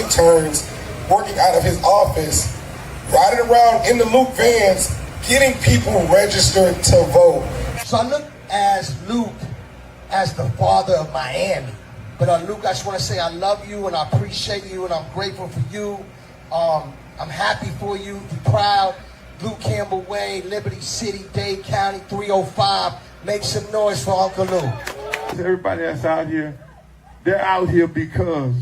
interns working out of his office, riding around in the Luke vans, getting people registered to vote. So I look as Luke as the father of Miami. But Luke, I just want to say I love you and I appreciate you and I'm grateful for you. I'm happy for you. Be proud. Luke Campbell Way, Liberty City, Dade County, 305. Make some noise for Uncle Luke. Everybody that's out here, they're out here because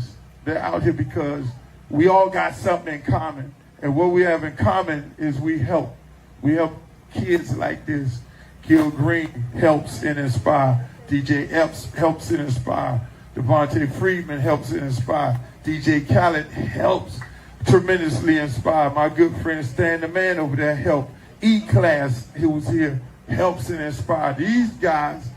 we all got something in common. And what we have in common is we help. We help kids like this. Gil Green helps and inspire. DJ Epps helps and inspire. Devontae Friedman helps and inspire. DJ Khaled helps tremendously inspire. My good friend Stan the Man over there helped. E-Class, who was here, helps and inspire. These guys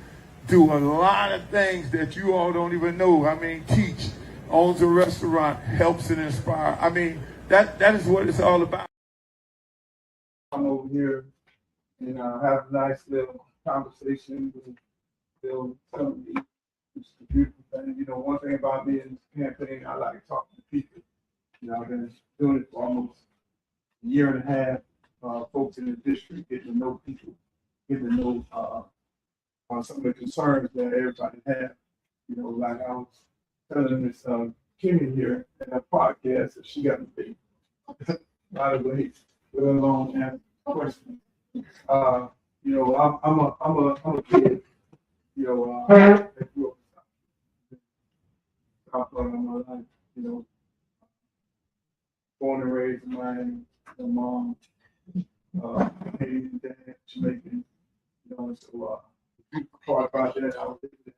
do a lot of things that you all don't even know. I mean, teach, owns a restaurant, helps and inspire. I mean, that is what it's all about. Come over here and have a nice little conversation with Bill. It's a beautiful thing. You know, one thing about me in this campaign, I like talking to people. You know, I've been doing it for almost a year and a half. Folks in the district, getting to know people, getting to know some of the concerns that everybody has. You know, like I was telling Miss Kimmy here in that podcast that she got to be. By the way, with a long answer question. You know, I'm a kid. You know, that grew up in South Florida my life. You know, born and raised in Miami. My mom, Canadian dad, Jamaican. You know, so the beautiful part about that, I was able to have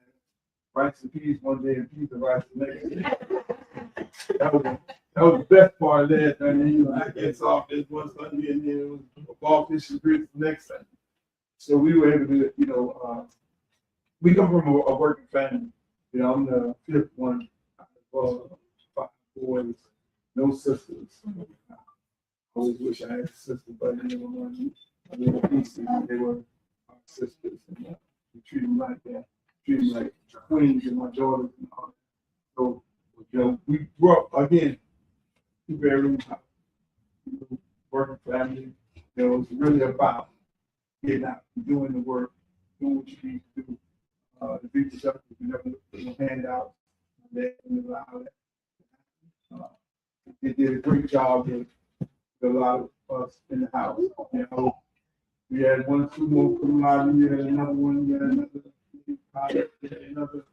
rice and peas one day and peas and rice the next day. That was the best part of that. I mean, you know, I get soft this one Sunday and then it was ball fish and grits the next Sunday. So we were able to, you know, we come from a working family. You know, I'm the fifth one out of 5 boys, no sisters. I always wish I had a sister, but you know, my little pieces, they were our sisters, and we treat them like that, treat them like queens and my daughters and all that. So, you know, we grew up again, 2 bedroom house, working family. You know, it's really about getting out, doing the work, doing what you need to do. To be productive, you never look for no handouts. They allow that. They did a great job with a lot of us in the house. You know, we had 1 or 2 more come out of here, another one, we had another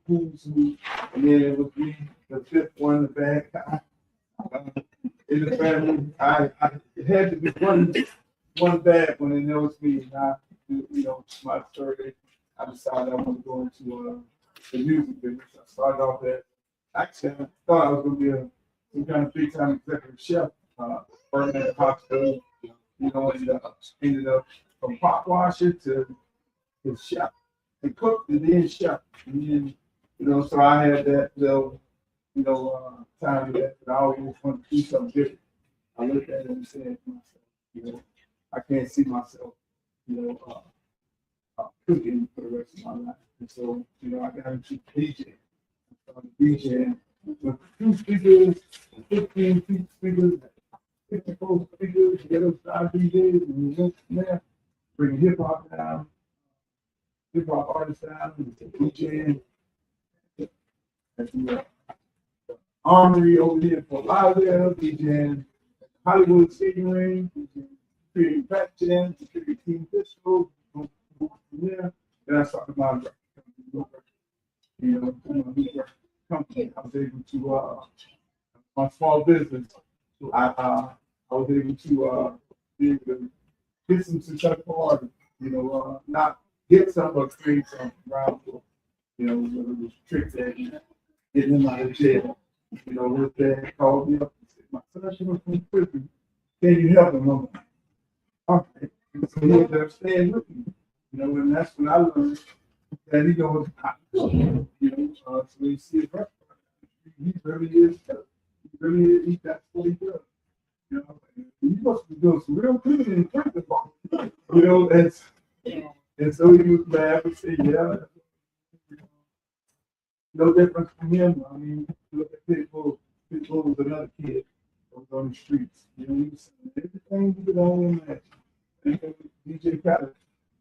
who's who, and then it was me, the 5th one, the bad guy. In the family, it had to be one bad one, and that was me. And I, you know, my story. I decided I want to go into the music business. I started off at, actually, I thought I was going to be some kind of big-time executive chef, working at the hospital, you know, and ended up from pot washer to chef, and cook, and then chef. And then, you know, so I had that little, you know, time that I always wanted to do something different. I looked at it and said to myself, you know, I can't see myself, you know, cooking for the rest of my life. And so, you know, I got into DJing. I started DJing with 2 speakers, 15 speakers, 54 speakers, ghetto style DJs, and we went from there, bringing hip hop down, hip hop artists down, and DJing. And the Armory over here for Lauderdale, DJing Hollywood Skating Ring, creating Fat Jam, creating Team Disco. Yeah, then I started my company. I was able to my small business. I was able to be able to get some successful artists. You know, not get some but create some around for. You know, whether it was tricks at getting them out of jail. You know, with that called me up and said, "My son was from prison. Can you help him?" I'm like, all right. So he ended up staying with me. You know, and that's when I learned that he knows how to do. You know, so you see it right. He really is. He really is. That's what he does. You know, he must be doing some real good in prison. You know, and so he was mad and said, "Yeah." No difference from him. I mean, look at Pitbull. was another kid that was on the streets. You know, he was saying everything you could only imagine. And then DJ Khaled,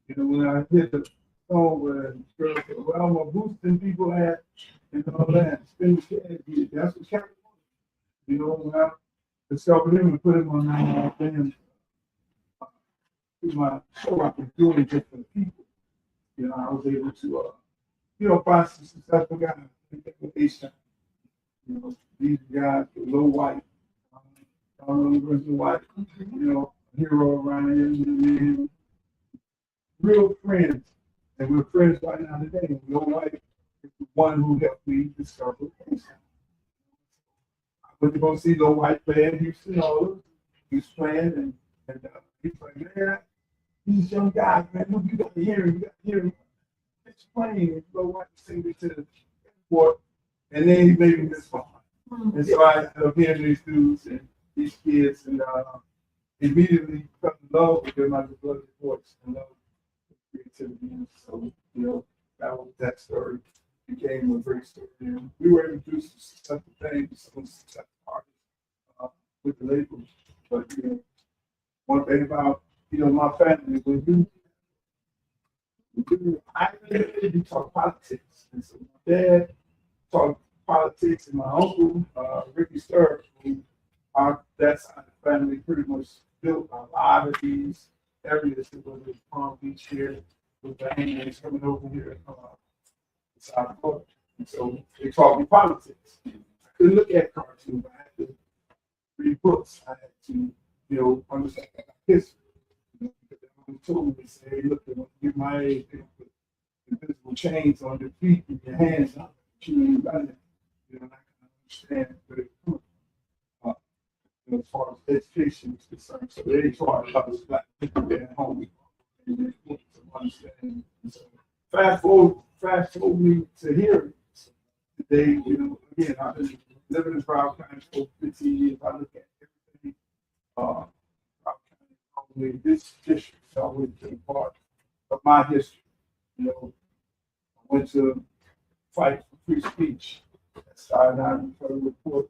you know, when I hit the song where the girl said, well, I'm gonna boosting people at and all that, spend the cash, that's what Khaled wanted. You know, when I discovered him and put him on my band, my show I've been doing just for the people. You know, I was able to, you know, find some successful guys. You know, these guys were low white. I don't know the rest of white. You know, hero around here. And real friends. And we're friends right now today. Low white is the one who helped me discover things. I went to go see Low White play in Houston. He was playing and he's like, man, these young guys, man, look, you got to hear him. You got to hear him. It's playing. And Low White sing me to the airport. And then he made me this fun. And so I ended up hearing these dudes and these kids and immediately fell in love with them. I just loved their voice and love creativity. And so, you know, that story became a great story. And we were able to do some successful things, some successful artists with the label. But, you know, one thing about, you know, my family, I really talk politics. And so my dad talked politics, and my uncle, Ricky Sturr, that side of the family pretty much built a lot of these areas, whether it's Palm Beach here, with the Indians coming over here, South Florida. And so they taught me politics. I couldn't look at cartoons, I had to read books, I had to, you know, understand history. You know, because they told me, they say, hey, look, when you get my age, they put invisible chains on your feet and your hands out. You know, I can understand where it comes from, as far as education is concerned. So they taught us black people there at home and they put some understanding. So fast forward me to here. Today, you know, again, I've been living in Broward County for 15 years. I look at everything. Broward County, probably this district has always been part of my history. You know, I went to fight for free speech. That started out in the report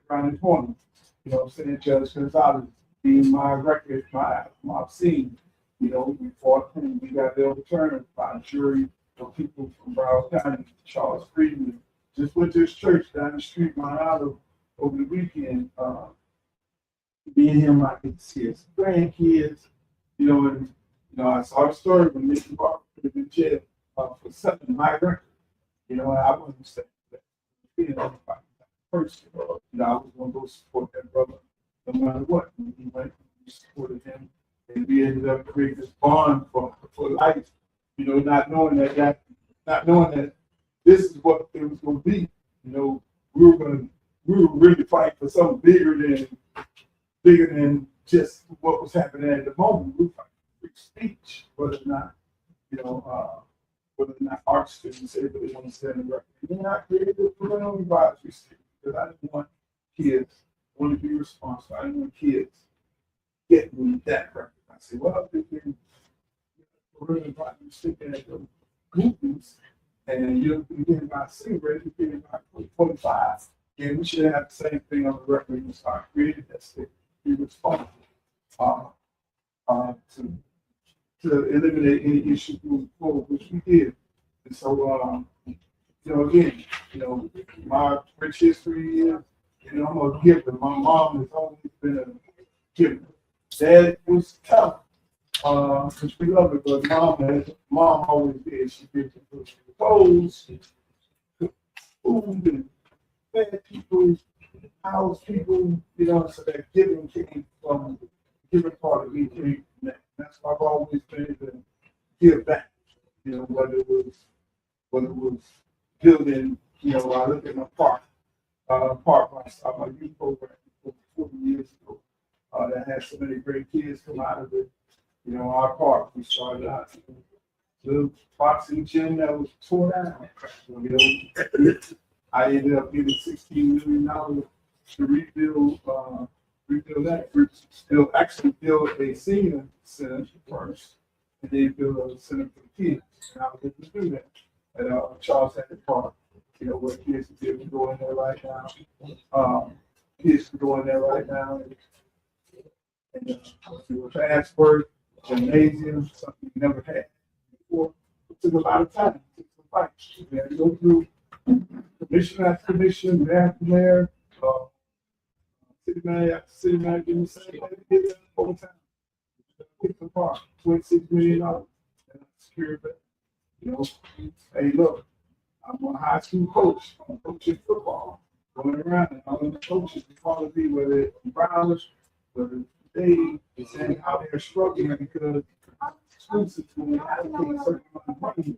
around the corner. You know, Senator Judge Gonzalez being my record, my obscene. You know, we fought and we got overturned by a jury of people from Broward County. Charles Friedman just went to his church down the street, Mount Olive, over the weekend. Me and him, I could see his grandkids. You know, and you know, I saw the story when Mickey Barker put him in jail for selling my record. You know, I wasn't saying that. You know, first, you know, I was going to go support that brother no matter what. And he went, we supported him, and we ended up creating this bond for life. You know, not knowing that this is what it was going to be. You know, we were really fighting for something bigger than just what was happening at the moment. We were fighting for free speech, whether or not, you know, whether or not art students say that they want to stand in record. And then I created the parental advisory stick because I didn't want kids, I wanted to be responsible. I didn't want kids getting me that record. I said, well, if you can parental advisory stick at the movies and you're getting about cigarettes, you're getting about 45. And we should have the same thing on the record and start creating that stick. Be responsible to eliminate any issue moving forward, which we did. And so, you know, again, you know, my rich history is, you know, I'm a giver. My mom has always been a giver. Dad was tough, because we love it, but mom always did. She did the clothes, she cooked food, and fed people, house people, you know, so that giving came from the giving part of me came from that. That's why I've always been able to give back, you know, whether it was building, you know, I look at my park when I started my youth program 40 years ago, that had so many great kids come out of it. You know, our park, we started out little boxing gym that was torn down. You know, I ended up getting $16 million to rebuild that. Still actually build a senior center first, and then build a center for the kids. And I was able to do that at Charles Hackett Park, you know, where kids are able to go in there right now. kids can go in there right now and do a fast work, gymnasium, something you never had before. It took a lot of time. It took some fights. We had to go through commission after commission, mayor after mayor, city manager after city manager, and the same thing we did over time. Picked apart $26 million and I secured that. You know, hey, look, I'm a high school coach. I'm coaching football, going around, and all of the coaches follow me, whether it's Browns, whether they saying how they're struggling because school system allocate certain amount of money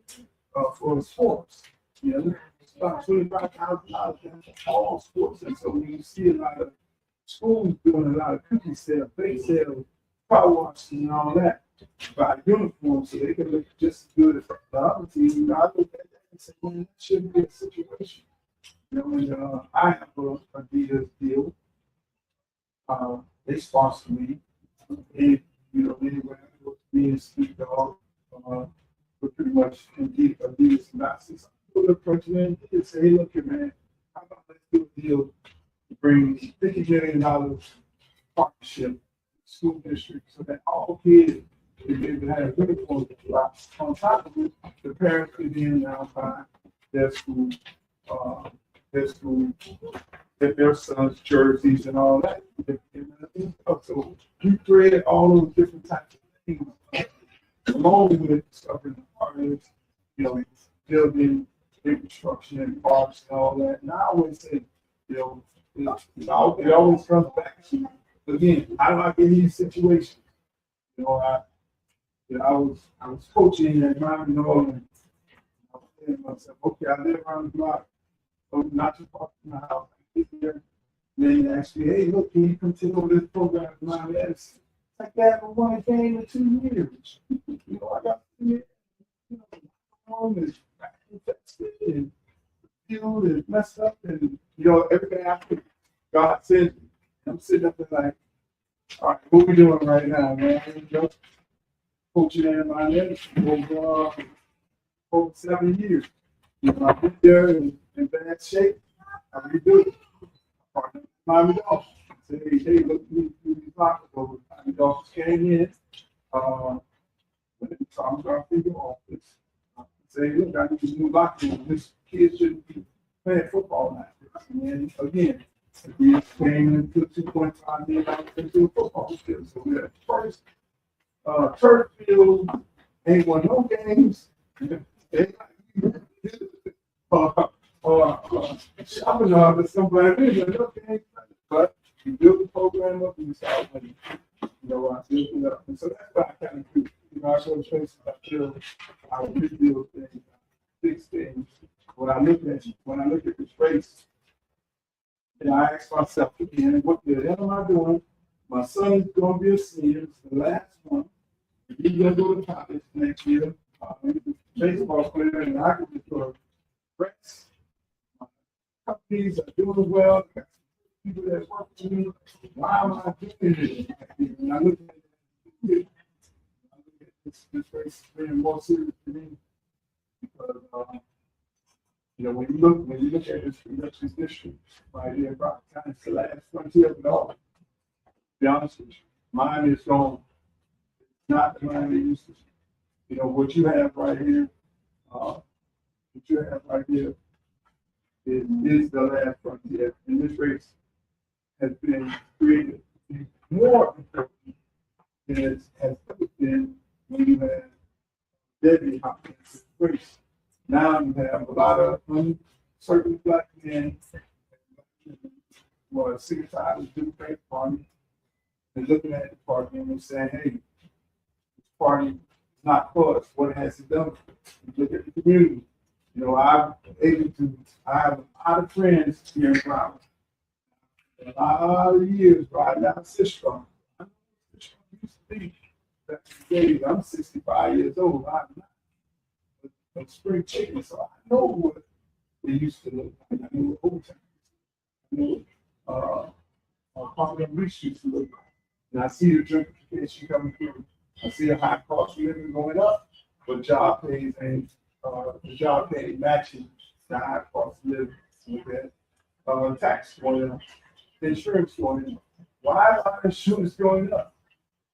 for sports. You know, it's about $25,000 for all sports, and so when you see a lot of schools doing a lot of cookie sales, bake sales, car washes, and all that, by uniform, so they can look just as good as the other team. You know, I look at that and say, well, that shouldn't be a situation. You know, and I have a Adidas deal. They sponsor me. And, you know, anywhere I go to be in Snoop Dogg, we're pretty much Adidas ambassadors. I look at you and say, hey, look here, man, how about let's do a deal to bring $50 million partnership school district so that all kids if they have uniforms on top of it, the parents could then now buy their school, their son's jerseys and all that. So you created all those different types of things along with stuff in the parties, you know, building, construction and parks and all that. And I always say, you know, it always comes back to, again, I like in these situations. You know, I was coaching at Mount Norman. I was saying to myself, okay, I live around the block, so not too far from my house. I get there, and they asked me, hey, look, can you come take over this program at Mount Madison? Like that, I won a game in 2 years. You know, I got you know, home is infested and fueled and messed up, and you know, everything after God said, I'm sitting up there like, all right, what we doing right now, man? You know, coaching in my over 7 years. You know, I've been there in bad shape. I redo it. Miami Dolphins. Say, hey, look, we talked over. Miami Dolphins came in. I'm going to figure office. Say, look, I need to move locker room. This kid shouldn't be playing football now. And again, we came and put $2.5 million into a football field. So we're at first. Turf field ain't won no games. Shopping or somebody, okay, but you build the program up and you start winning. You know, I built it up. And so that's what I kind of do. You know, I go to places, I feel I would rebuild things, fix things. When I look at this race, and I ask myself again, what the hell am I doing? My son is going to be a senior. It's the last one. He's going to go to college next year. He's a baseball player, and I can just go to press. Companies are doing well. People that work for me. Why am I doing this? And I look at this race is being more serious to me because you know, when you look at this district right here, Brock County, it's the last frontier of it all. To be honest with you, mine is gone. It's not the mine they used to. You know, what you have right here, is the last frontier. And this race has been created more important than it has ever been when you had Debbie Hopkins race. Now you have a lot of uncertain black men who are sick and tired of doing the party and looking at the party and saying, hey, this party is not for us. What has it done? You look at the community. You know, I have a lot of friends here in Broward. A lot of years riding down Sistrunk. Sistrunk used to be back in the days. I'm 65 years old. I'm not a spring chicken, so I know what they used to look like. I know what Old Town used to look like. Parkland Reach used to look like. And I see the gentrification coming through. I see a high cost of living going up, but job pays ain't. The job pay matching the high cost of living with that tax going up. insurance going up. Why is our insurance going up?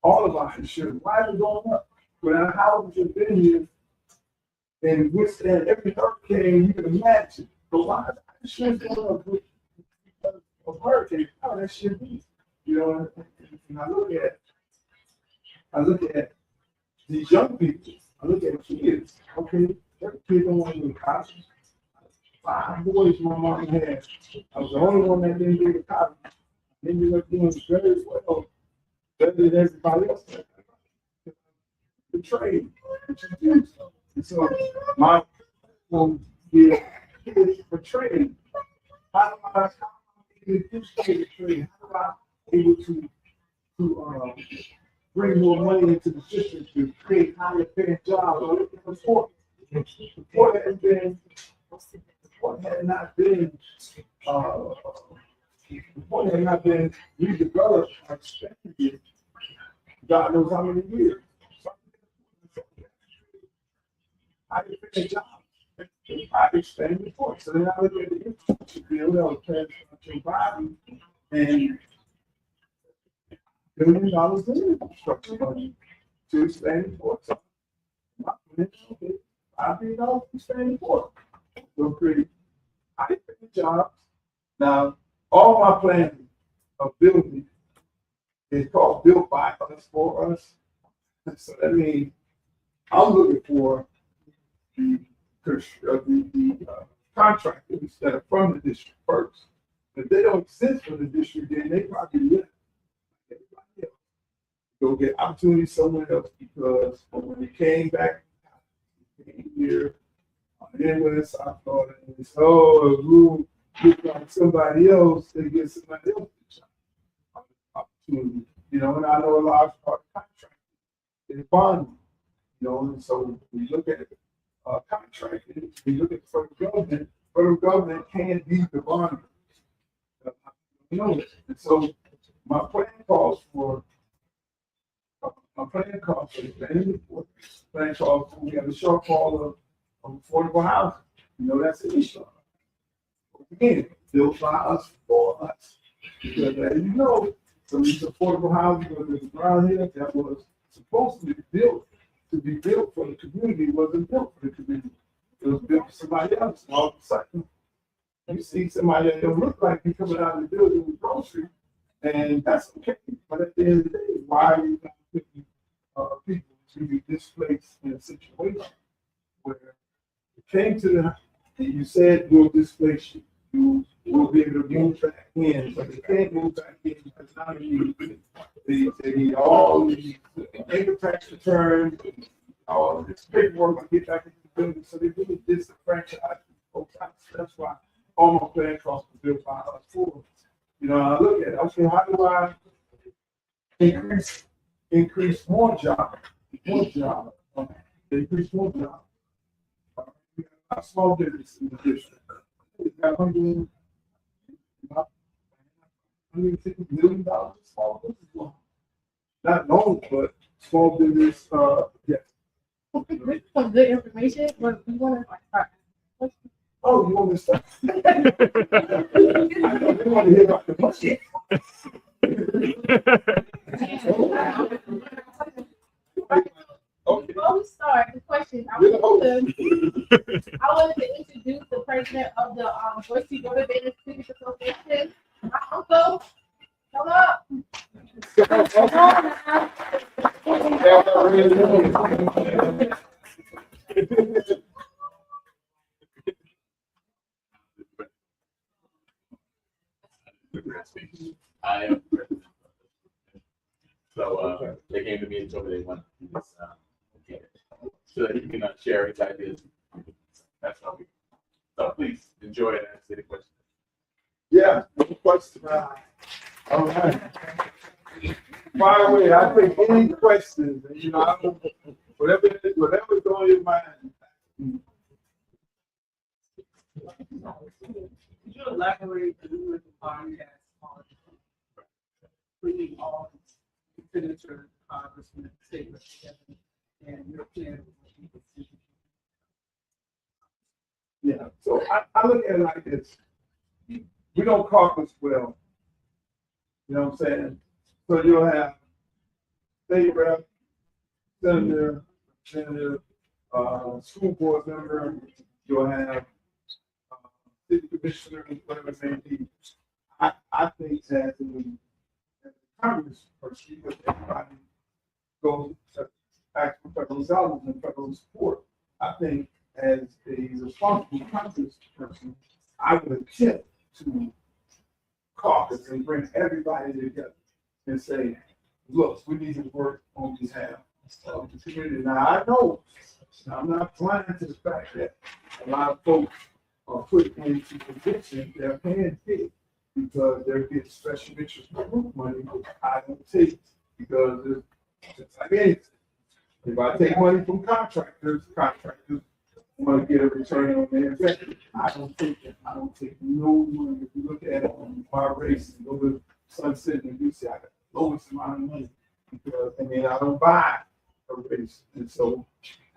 All of our insurance, why is it going up? When our houses have been here and withstand every hurricane you can imagine, but why is our insurance going up with a hurricane? How that should be, you know? And I look at these young people. I look at kids. Okay, every kid don't want to go to college. 5 boys my mom had. I was the only one that didn't go to college. They ended up doing very well, better than everybody else. The trade, which is good. And so my yeah, kids for trade. How do I able to trade? How am I able to bring more money into the system to create higher paying jobs? Before had not been redeveloped or expanded, God knows how many years. I expand jobs. I expand the force. So then I look at the infrastructure bill that was passed by Joe Biden and $1 billion in infrastructure money to expand the force. $5 billion to expand the force. So create high paying jobs. Now, all my planning of building is called Built by Us for Us. So that means I'm looking for the contractors that are from the district first. If they don't exist for the district, then they probably left everybody else. Go get opportunity somewhere else because when they came back, they came here, then when it's South Florida, and it's look like somebody else, they get somebody else the job opportunity. You know, and I know a large part of contract is bonding. You know, and so we look at contracting, we look at federal government can't be the bond. You know, and so my plan calls for we have a shortfall of affordable housing. You know, that's an issue. Again, built by us for us. Because as you know, some of these affordable housing was around here that was supposed to be built for the community, wasn't built for the community. It was built for somebody else. All of a sudden, you see somebody that don't look like you coming out of the building with groceries, and that's okay. But at the end of the day, why are you not putting people to be displaced in a situation where it came to the, you said we'll displace you. You will be able to move back in, but they can't move back in because now they need all the income tax return, all this paperwork to get back into the building. So they really disenfranchise folks. That's why all my plan costs were built by us for. You know, I look at it, okay, how do I increase more jobs, increase more jobs. We got a small business in the district. We got $150 million small business loan. Not loan, but small business, yes. Some good information, but we want to. Oh, you want to start? I want to hear about the budget. Okay. Before we start the question, I wanted to introduce the president of the Boise Motor Vans Civic Association, my uncle. Come up. I am president. So they came to me and told me they wanted to do this so that he can share his ideas. That's how we. So please enjoy and answer the question. Yeah, no question. All right. By the way, I take any questions. You know, whatever's on your mind. Could you elaborate a little bit on bringing all senator, congressmen, statements together, and your plan? Yeah, so I look at it like this. We don't caucus well You know what I'm saying? So you'll have state rep, senator, school board member, you'll have city commissioner, whatever it may be. I think as a Congress person, because everybody goes to ask for federal dollars and federal support. I think as a responsible Congress person, I would attempt to caucus and bring everybody together and say, look, we need to work on behalf of the community. Now, I know, I'm not blind to the fact that a lot of folks are put into positions that are paying big because they're getting special interest group money, which I don't take because it's just like anything. If I take money from contractors want to get a return on their investment. I don't take it. I don't take no money. If you look at my race and go to Sunset and you see I got the lowest amount of money because I don't buy a race. And so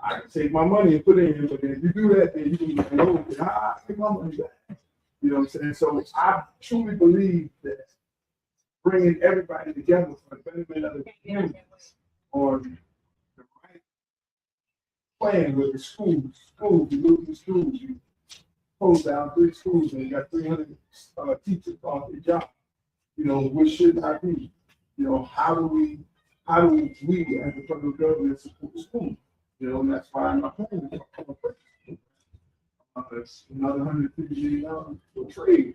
I can take my money and put it in, but if you do that, then you can go, I take my money back. You know what I'm saying? So I truly believe that bringing everybody together for the benefit of the community on the right plan with the schools, you go to the schools, you close down 3 schools and you got 300 teachers off their job. You know, which should not be. You know, how do we as the federal government support the school? You know, and that's why I'm not paying it's another $150 million for trade.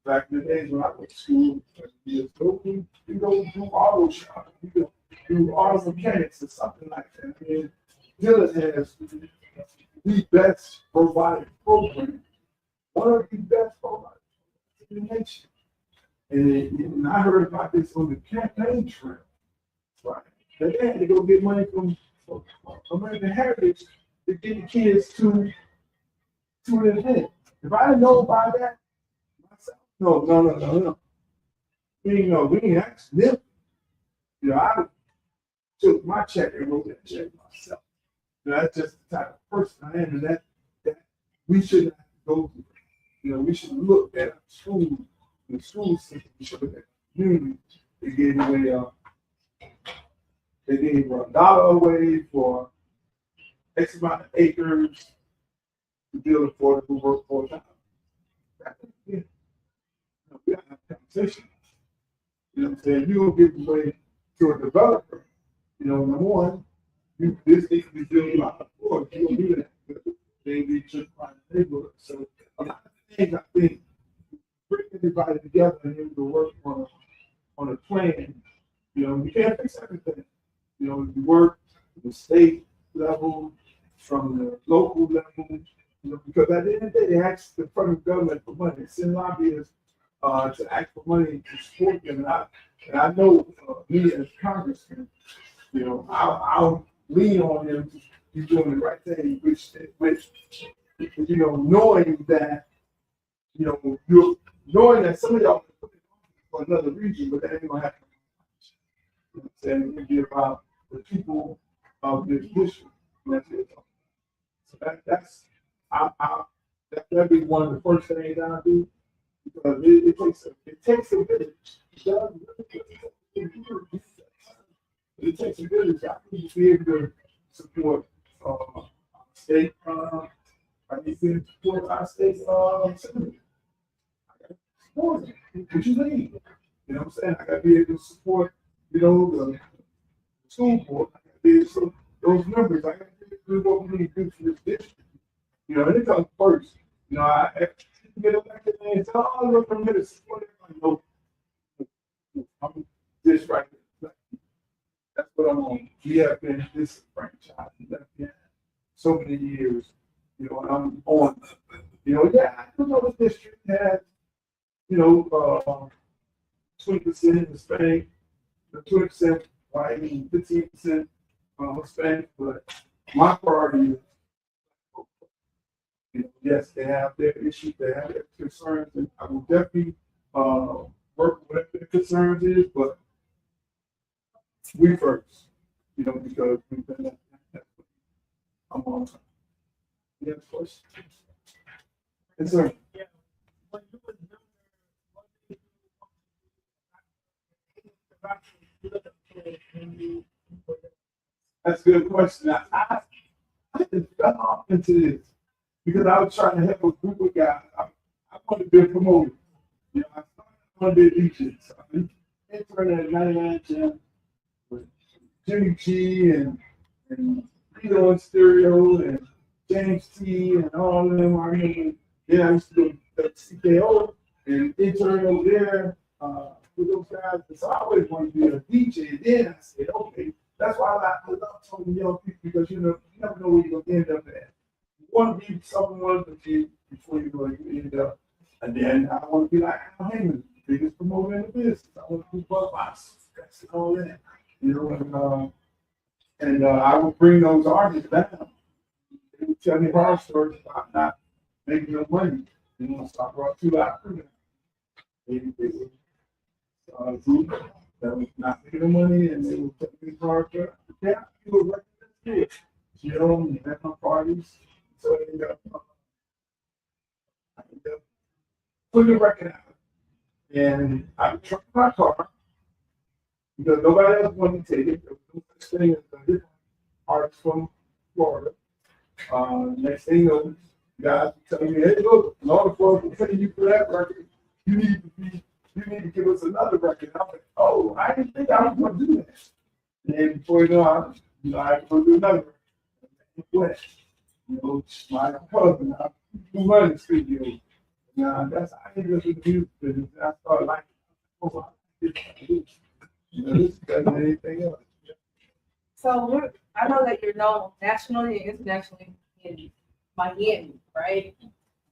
Back in the days when I went to school, you go do auto shop, you go do auto mechanics or something like that. I mean, Dillon has the best robotic program, one of the best robotics in the nation. And I heard about this on the campaign trail, right? They had to go get money from American Heritage to get the kids to an event. If I didn't know about that, myself, no. We ain't asked them. You know, I took my check and wrote that check myself. You know, that's just the type of person I am, and that we shouldn't have to go through. You know, we should look at schools, the school system, show that community. They gave away they gave $1 away for X amount of acres to build affordable workforce. Yeah. We have a conversation. You know what I'm saying? You don't give away to a developer. You know, number one, this needs to be built by the board. You don't do that. They be just by the neighborhood. So a lot of things I think bring everybody together and able to work on a plan. You know, you can't fix everything. You know, you work at the state level, from the local level, you know, because at the end of the day, they ask the federal government for money. Send lobbyists to ask for money to support them. And I know me as congressman, you know, I'll lean on them to be doing the right thing, which you know, knowing that, you know, you're knowing that some of y'all can put it on for another region, but that ain't gonna happen. You know what I'm saying? It can be about the people of this district. That's it. So that'd be one of the first things I do, because it takes a village. It takes a village. I need to be able to support state. I need to support our state assembly. I got to support it. What you need? You know what I'm saying? I got to be able to support, you know, the school board. I got to be able to support those members. I got to be able to do what we need to do for this district. You know, and it comes first. You know, I get elected and say, oh, look, I'm going to support everybody. No, I'm this right here. That's what I'm on. We have been this franchise so many years. You know, and I'm on. You know, yeah, I know the district has, you know, 20% Hispanic, 20% white, 15% Hispanic, but my priority is, you know, yes, they have their issues, they have their concerns, and I will definitely work with their concerns is, but we first, you know, because we've been I'm on time. Yeah, of course. Yes, sir. That's a good question. I just fell off into this because I was trying to help a group of guys. I wanted to be promoted. You know, I started on the DJ. So I interned at 99 Jam with Jimmy G and Peter on Stereo and James T and all of them. I remember then I used to go to CKO and intern over there with those guys. So I always wanted to be a DJ. And then I said, okay, that's why I love talking to young people because you never know where you're gonna end up at. You want to be someone to be before you end up. And then I want to be like Al Heyman, biggest promoter in the business. I want to be Bud Boss, and all that. You know, and I would bring those artists down. They would tell me horror stories about not making no money. You know, so I brought 2 out for them. They were group that was not making no money, and they would take me hard to you were working this kid. You know, and at my parties. So I ended up putting the record out. And I trucked my car because nobody else wanted to take it. There was no such thing as a different artist from Florida. Next thing you know, guys were telling me, hey, look, in order for us to pay you for that record, you need to give us another record. I'm like, oh, I didn't think I was going to do that. And then before you know, I was going to do another record. You know, my cousin, I run the studio. That's how I ended up in the music business. I started liking it. You know, this is better than anything else. So I know that you're known nationally and internationally in Miami, right?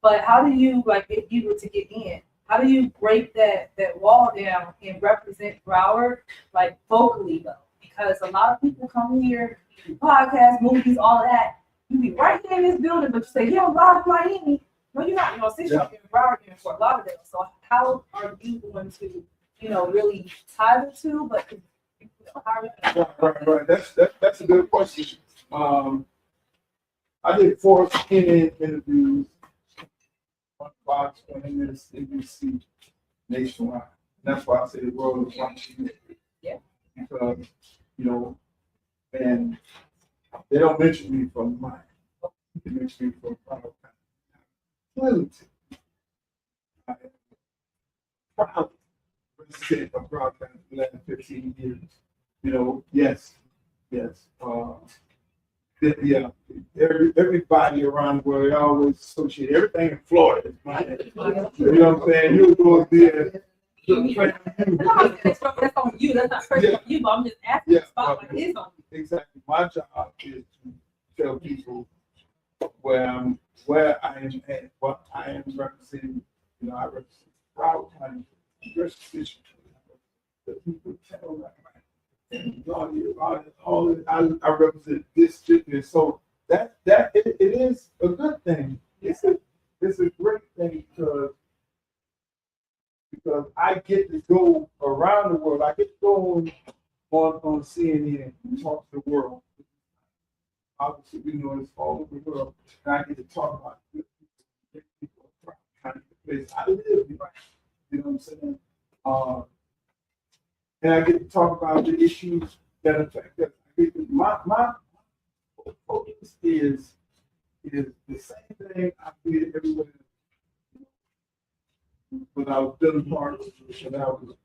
But how do you, like, if you were to get in, how do you break that wall down and represent Broward, like, vocally, though? Because a lot of people come here, do podcasts, movies, all of that. You be right here in this building, but you say, yeah, live in Miami. No, you're not. You know, since you're in Broward, you're in Fort Lauderdale. So how are you going to, really tie the two? But Right. That's a good question. I did 4 CNN interviews on Fox, on NBC, nationwide. That's why I say the world is watching it. Yeah. Because, and they don't mention me from mine. They mention me from Broward County. I am proud resident of Broward County for the last 15 years. Yes. Everybody around the world, they always associate everything in Florida. You know what I'm saying? You go there. that's on you. That's not personal on you, but I'm just asking the spotlight is on you. Exactly. My job is to tell people where I am at, what I am representing. I represent Broward County, the people tell that. I represent this district, so that it is a good thing. It's a great thing because I get to go around the world. I get to go on CNN and talk to the world. Obviously, it's all over the world, and I get to talk about people kind of the place I live. You know what I'm saying? And I get to talk about the issues that affect us. My focus is the same thing I did everywhere. When I was building parks, when I was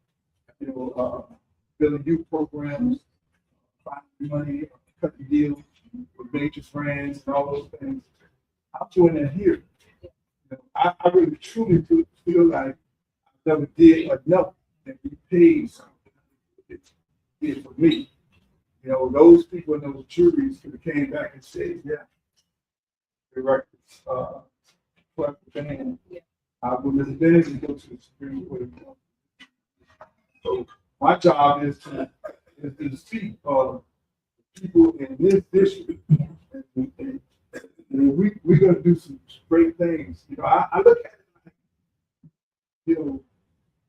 building youth programs, finding money, cutting deals with major brands and all those things. I'm doing that here. I really truly feel like I never did enough and be paid something. Did for me. Those people in those juries who came back and said, yeah, the records, collective band. I would have been able to go to the Supreme Court. So my job is to speak people in this district. And we're going to do some great things. I look at it,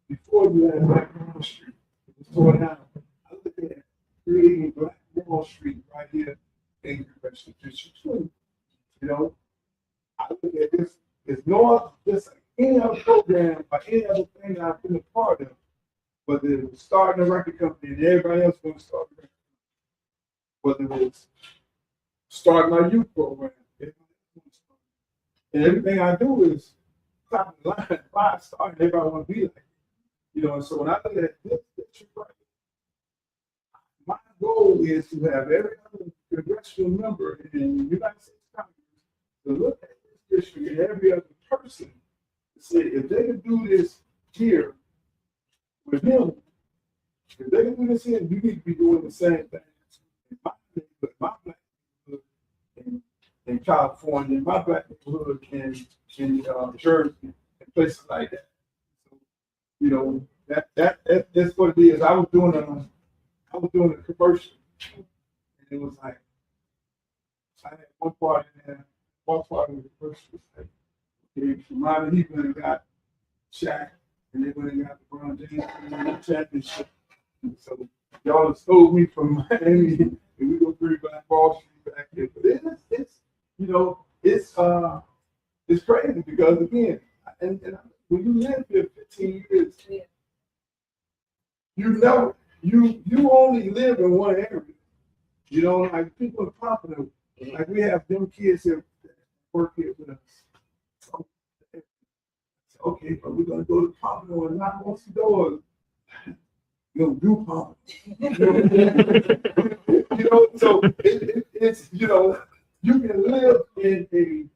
before we had Black Wall Street, it was torn down. I look at creating Black Wall Street right here in Congressional District 2. I look at this, there's no other, just like any other program or any other thing I've been a part of, but whether it was starting a record company and everybody else going to start a record company, whether it's starting my youth program, and everything I do is top of the line, 5-star, and everybody want to be like, and so when I look at this right, my goal is to have every other congressional member in the United States Congress to look at this district and every other person to say, if they can do this here with him, if they can do this here, you need to be doing the same thing in my neighborhood, my black neighborhood in California, in my black neighborhood in Jersey, and places like that. So, that's what it is. I was doing a commercial, and it was like I had one part in there. One part of the commercial was like, okay, Miami Heat went and got Shaq, and they went and got LeBron James in the championship. And so y'all stole me from Miami, and we go bring back Wall Street back here. But it's crazy because again, and when you live here 15 years, you only live in one area. Like people in Pompano, like we have them kids here that work here with us. So, okay, but we're gonna go to Pompano and knock on some doors. You do Pompano. So it's you can live in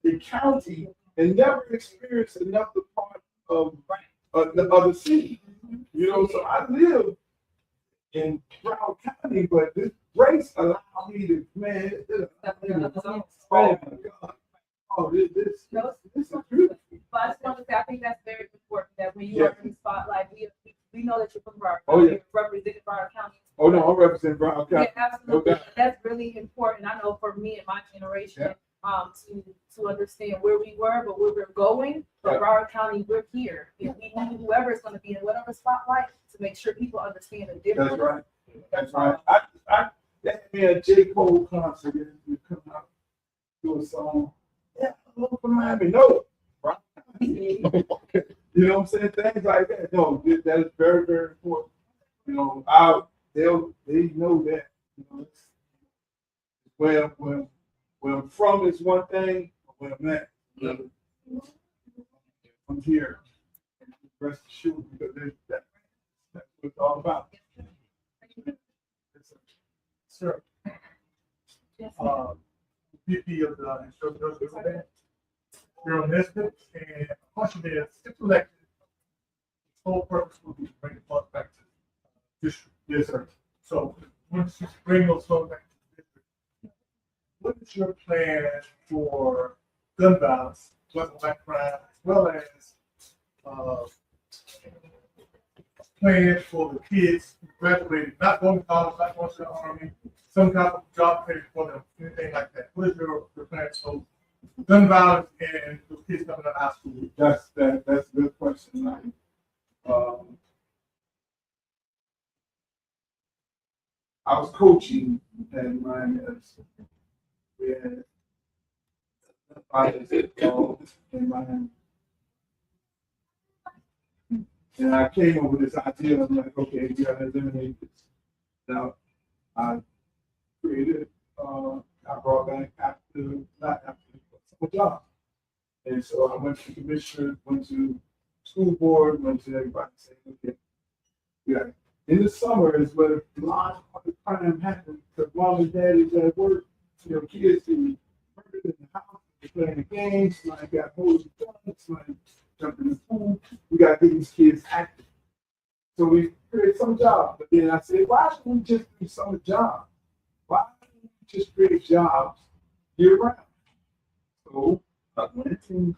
a county and never experience another part of the city. So I live in Brown County, but this race allowed me to, oh my God. Oh, this is beautiful. But I just want to say, I think that's very important that when you are in the spotlight, we know that you're from Broward Oh, County, yeah. you're representing Broward County. Oh no, I represent Brown County. Yeah, absolutely. No doubt. That's really important. I know for me and my generation, to understand where we were, but where we're going. For Yeah. Broward County, we're here. If we need whoever is going to be in whatever spotlight to make sure people understand the difference. That's right. That's right. That man J. Cole concert is come out, do a song. Yeah, hello from Miami. No. Right? You know what I'm saying? Things like that. No, that is very, very important. They know that. Where I'm from is one thing, but where I'm at, I'm here. Rest assured, because that's what it's all about. Sir. Yes. VP of the Instructors Band, Carol Nesbitt, and a question is, if elected, its whole purpose will be to bring the funds back to the district. Yes, sir. So once you bring those funds back to the district, what is your plan for gun violence, black crime, as well as plan for the kids who graduated, not going to college, not going to the army, some kind of job training for them, anything like that? What is your plan for gun violence and those kids coming out of high school? That's a good question. Like, I was coaching at Miami. We had fighters in Miami. And I came up with this idea. I'm like, okay, we gotta eliminate this. Now, I created, I brought back not after, but some job. And so I went to the commissioner, went to school board, went to everybody saying, okay, yeah. In the summer is where a lot of the crime happens because mom and dad is at work. Kids be murdered in the house, they're playing the games, somebody got hold of the guns, somebody jumped in the pool. We got to get these kids active. So we create some job. But then I said, why don't we just do some job? Why don't we just create jobs year round? So I went and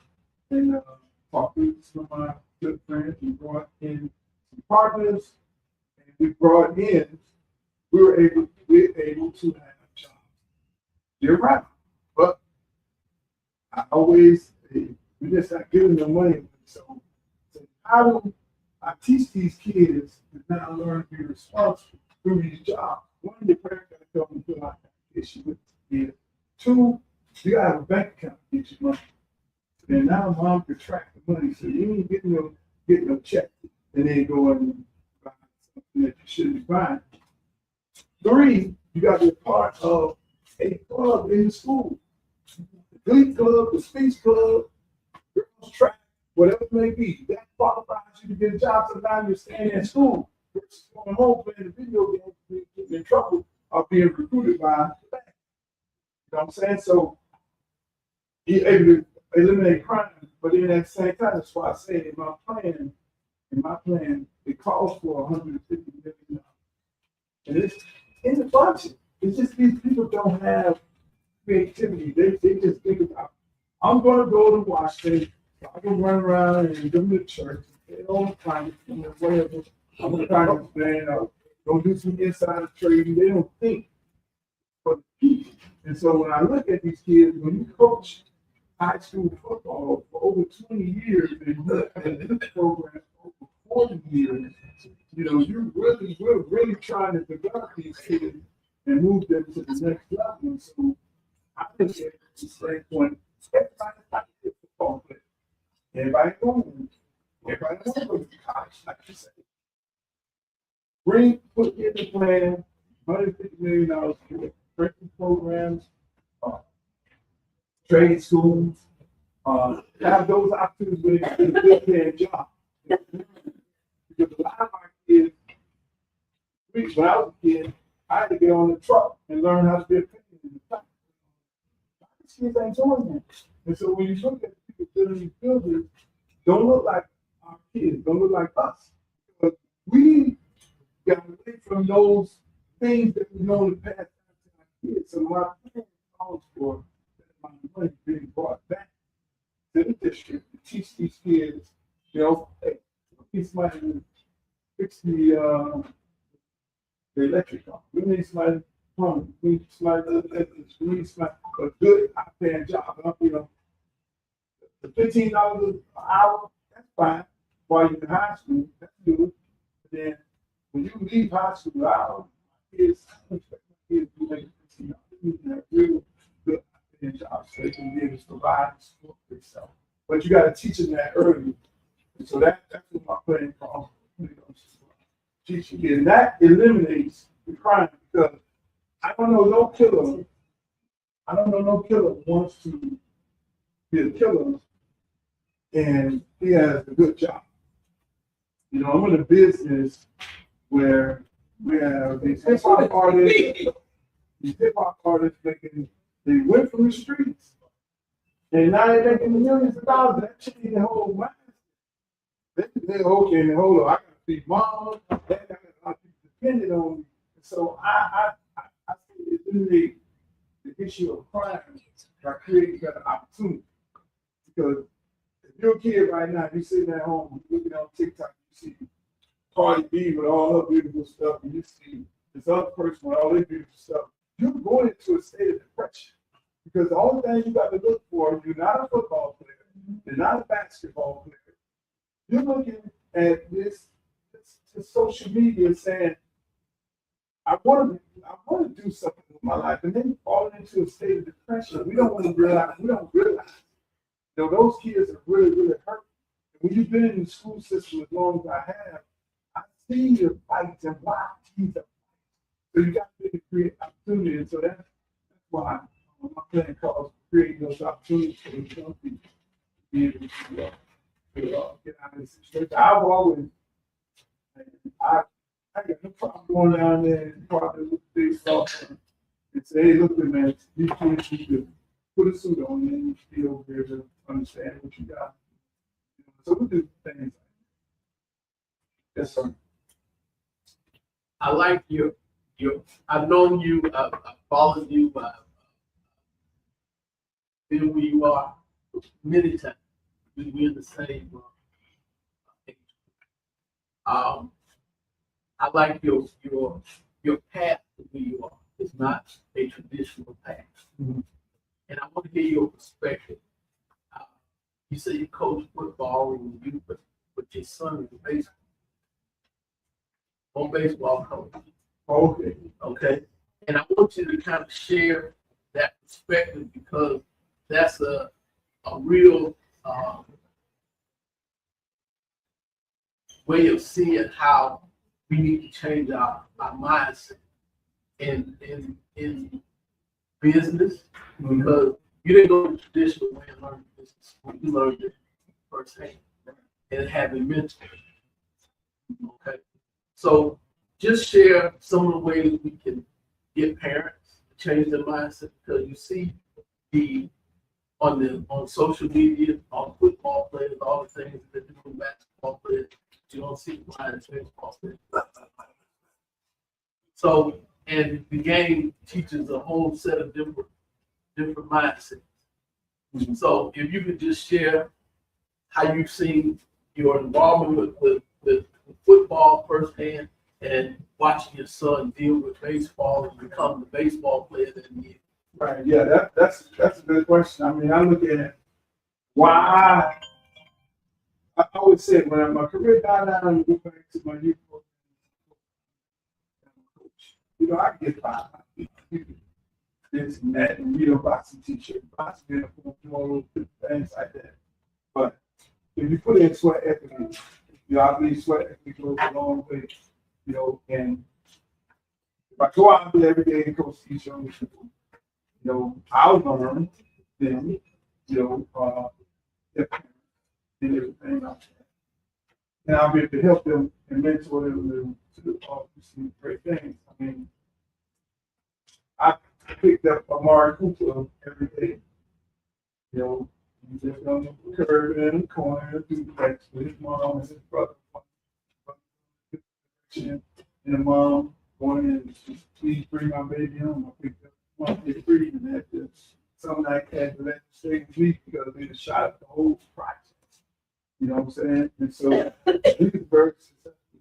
talked with some of my good friends and brought in some partners. We were able to have jobs year round. But I always, we just not giving them money. So how do I teach these kids to now learn to be responsible through these jobs? One, your parents got to come and fill out the issue with the kid. Two, you got to have a bank account to get your money. And now mom can track the money, so you ain't getting your check and then go and buy should be fine. 3, you got to be a part of a club in the school. The Glee Club, the speech club, girls track, whatever it may be. That qualifies you to get a job. Sometimes you're staying in school. Versus going home playing the video games, getting in trouble, or being recruited by the bank. You know what I'm saying? So you're able to eliminate crime, but then at the same time, that's why I say in my plan, it calls for $150 million. And it's in the budget. It's just these people don't have creativity. They just think about, I'm gonna go to Washington, I can run around and go to the church, they don't find it, whatever. I'm gonna try to explain, go do some insider trading. They don't think for the people. And so when I look at these kids, when you coach high school football for over 20 years and look at this program for over 40 years, you know, we're really trying to develop these kids and move them to the next level. And so I look at it from the standpoint, everybody's not a football player. Everybody going to go to college, like you said. Put in the plan, $150 million for training programs, trade schools, have those opportunities with a good paying job. Because a lot of our kids, when I was a kid, I had to get on the truck and learn how to be a painter in the truck. These kids ain't doing that. And so when you look at the people building these buildings, don't look like our kids, don't look like us. But we got away from those things that we know in the past to our kids. So my plan calls for that my money being brought back to the district to teach these kids, you know, hey, teach somebody to fix the electric car. We need somebody plumbing. We need somebody we need somebody a good high-paying job. You know, the $15 an hour, that's fine. While you're in high school, that's good. But then when you leave high school, I don't expect my kids to make $15. You need to have real good high-paying jobs so they can be able to provide and support themselves. But you got to teach them that early. And so that's what my plan calls. Teaching kids. And that eliminates the crime because I don't know no killer wants to be a killer and he has a good job. You know, I'm in a business where we have these hip hop artists making, they went from the streets and now they're making millions of dollars. That changed the whole mind. They okay, hold on, I gotta feed mom, I got a lot of people depending on me. And so I eliminate the issue of crime by creating better opportunity. Because if you're a kid right now, you're sitting at home looking on TikTok, you see Cardi B with all her beautiful stuff, and you see this other person with all their beautiful stuff, you're going into a state of depression. Because the only thing you got to look for, you're not a football player, you're not a basketball player. You're looking at this social media saying, I want to do something with my life, and then fall into a state of depression. We don't realize. You know, those kids are really, really hurt. And when you've been in the school system as long as I have, I've seen your fights and why these are. So you got to create opportunity, and so that's why my plan calls for creating those opportunities for those young people to be able to get out of this situation. I've always, I got no problem going down there and probably look at this stuff and say, hey, look, man, you kids need to put a suit on and you should be over there to understand what you got. So we do things. Yes, sir. I like your. I've known you. I've followed you. Been where you are many times. We're the same age. I like your path to where you are. It's not a traditional path. Mm-hmm. And I want to hear your perspective. You say you coach football and you, but your son is baseball. On baseball coach. Okay. Okay. And I want you to kind of share that perspective because that's a real way of seeing how we need to change our mindset in business, because you didn't go the traditional way of learning business. You learned it firsthand and having mentors. Okay, so just share some of the ways we can get parents to change their mindset, because you see on social media, all football players, all the things that they do with basketball players, you don't see why it's baseball players. So, and the game teaches a whole set of different mindsets. So if you could just share how you've seen your involvement with football firsthand, and watching your son deal with baseball and become the baseball player that he is. Right, yeah, that's a good question. I mean, I look at why I always say when my career died down and go back to my youth program, you know, I can get by. This and that, and read a boxing t-shirt, boxing uniform, all those things like that. But if you put in sweat equity, you know, I believe sweat equity goes a long way, you know, and if I go out there every day and coach these young people, you know, I'll learn them, you know, and everything else. And I'll be able to help them and mentor them to do some great things. I mean, I picked up Amari Cooper every day. You know, he's just on the curve in the corner, duplex with his mom and his brother. And the mom going in, please bring my baby home. I picked up one day free, and that just some night had to let the stay with me because they just shot up the whole project. You know what I'm saying? And so he was very successful.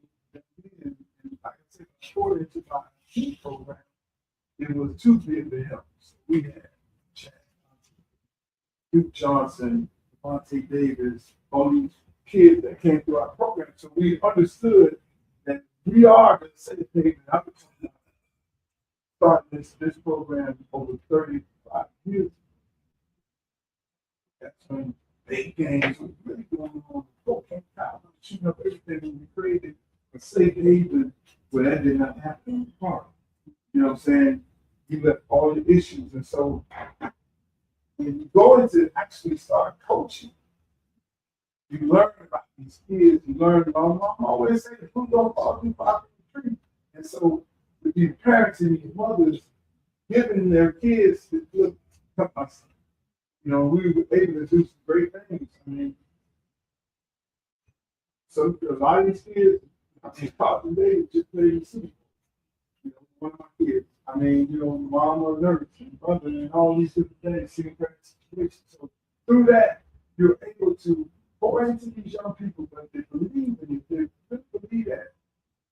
And like I said, according to my key program, it was too big to help. So we had Chad, Duke Johnson, Monte Davis, all these kids that came through our program. So we understood that we are the same thing. Starting this program over 35 years. That's when big games were really going on. Cocaine College, shooting up everything we created a safe haven where that did not happen in the park. You know what I'm saying? You left all the issues. And so when you go into actually start coaching, you learn about these kids, you learn about, I'm always saying the food don't fall too far from the tree. And so with these parents and these mothers giving their kids to look at us, you know, we were able to do some great things. I mean, so a lot of these kids, I mean, Pop today just played the Super Bowl. You know, one of my kids. I mean, you know, mom was nurse and brother and all these different things, seeing situations. So through that, you're able to pour into these young people, but they believe in you. They believe that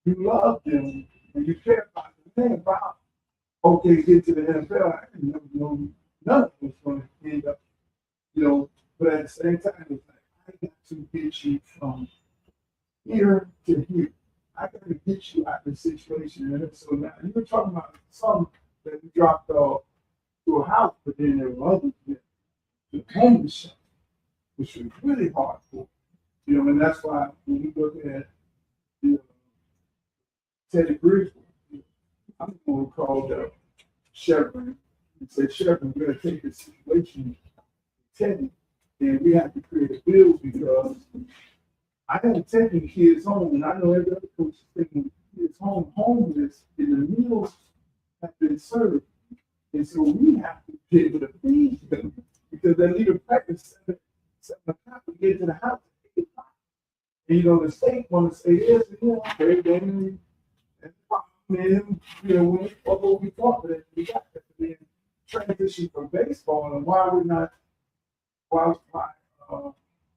you love them and you care about them. The thing about, okay, get to the NFL, I didn't never know nothing was going to end up, you know, but at the same time, it's like, I got to get you from here to here. I got to get you out of the situation. And so now you were talking about some that we dropped off to a house, but then there were others that the homeless shelter, which was really hard for, you know, and that's why when we look at the Teddy Bridgewater, I'm going to call the Chevron and say, Chevron, we're going to take this situation, Teddy, and we have to create a bill because I have taken kids home, and I know every other coach is taking kids home homeless, and the meals have been served. And so we have to be able to feed them because they need a practice 7 o'clock to get to the house at 8 o'clock. And, you know, the state want to say this, you know, okay, then and you know, when we what we thought that we got that then transition from baseball and why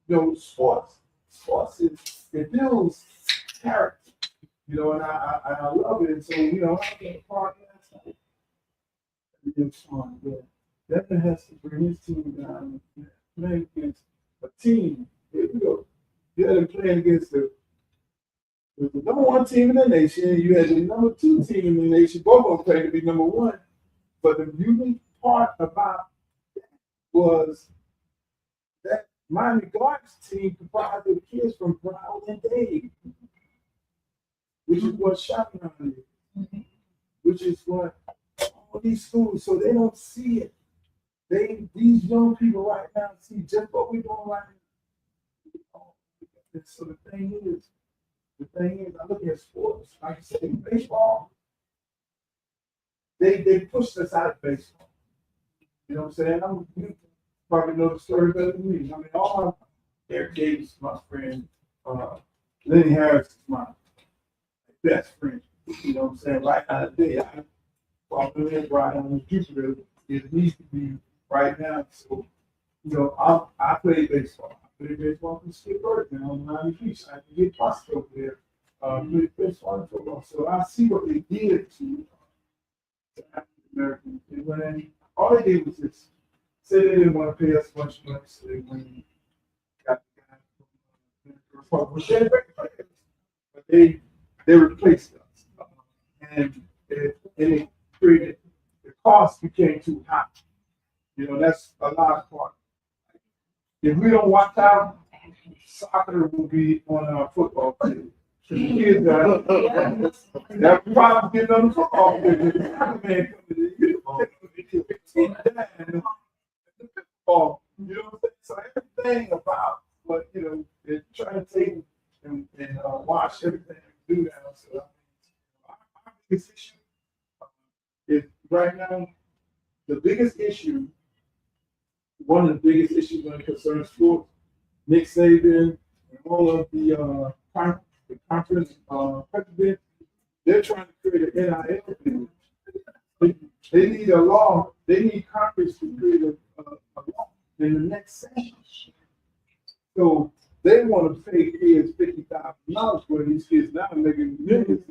you know, sports is, it builds character, you know, and I love it. And so, you know, I get a part last night. Everything's fun, yeah. Devin has to bring his team down and play against a team. Here we go. You had to play against the number 1 team in the nation. You had the number 2 team in the nation. Both of them played to be number 1. But the unique part about that was that Miami Gardens team comprised of kids from Brown and Dade. which is what Chaparral is, which is what all these schools, so they don't see it. These young people right now see just what we're doing right now. And so the thing is, I look at sports, like I said, baseball, they pushed us out of baseball. You know what I'm saying? You probably know the story better than me. I mean, all Eric Davis, my friend, Lenny Harris is my best friend. You know what I'm saying? Right now today, I walk in right on Jupiter. It needs to be right now. So, you know, I play baseball. I play baseball from Skip Burton on Miami Beach. I can get busted over there. Play baseball and football. So I see what they did to African Americans. And when all they did was this. Say they didn't want to pay us a bunch of money, so they went and got the guy from but they replaced us. And it created, the cost became too high. You know, that's a large part. If we don't watch out, soccer will be on our football field. The kids that problem getting on the football field. The soccer man you know what I'm saying? So everything about what, you know, they're trying to take and wash everything and do that. So our biggest issue is right now, the biggest issue, one of the biggest issues when it concerns sports, Nick Saban and all of the conference presidents, they're trying to create an NIL. They need a law. They need Congress to create a law in the next session. So they want to pay kids $50,000 for these kids now making millions.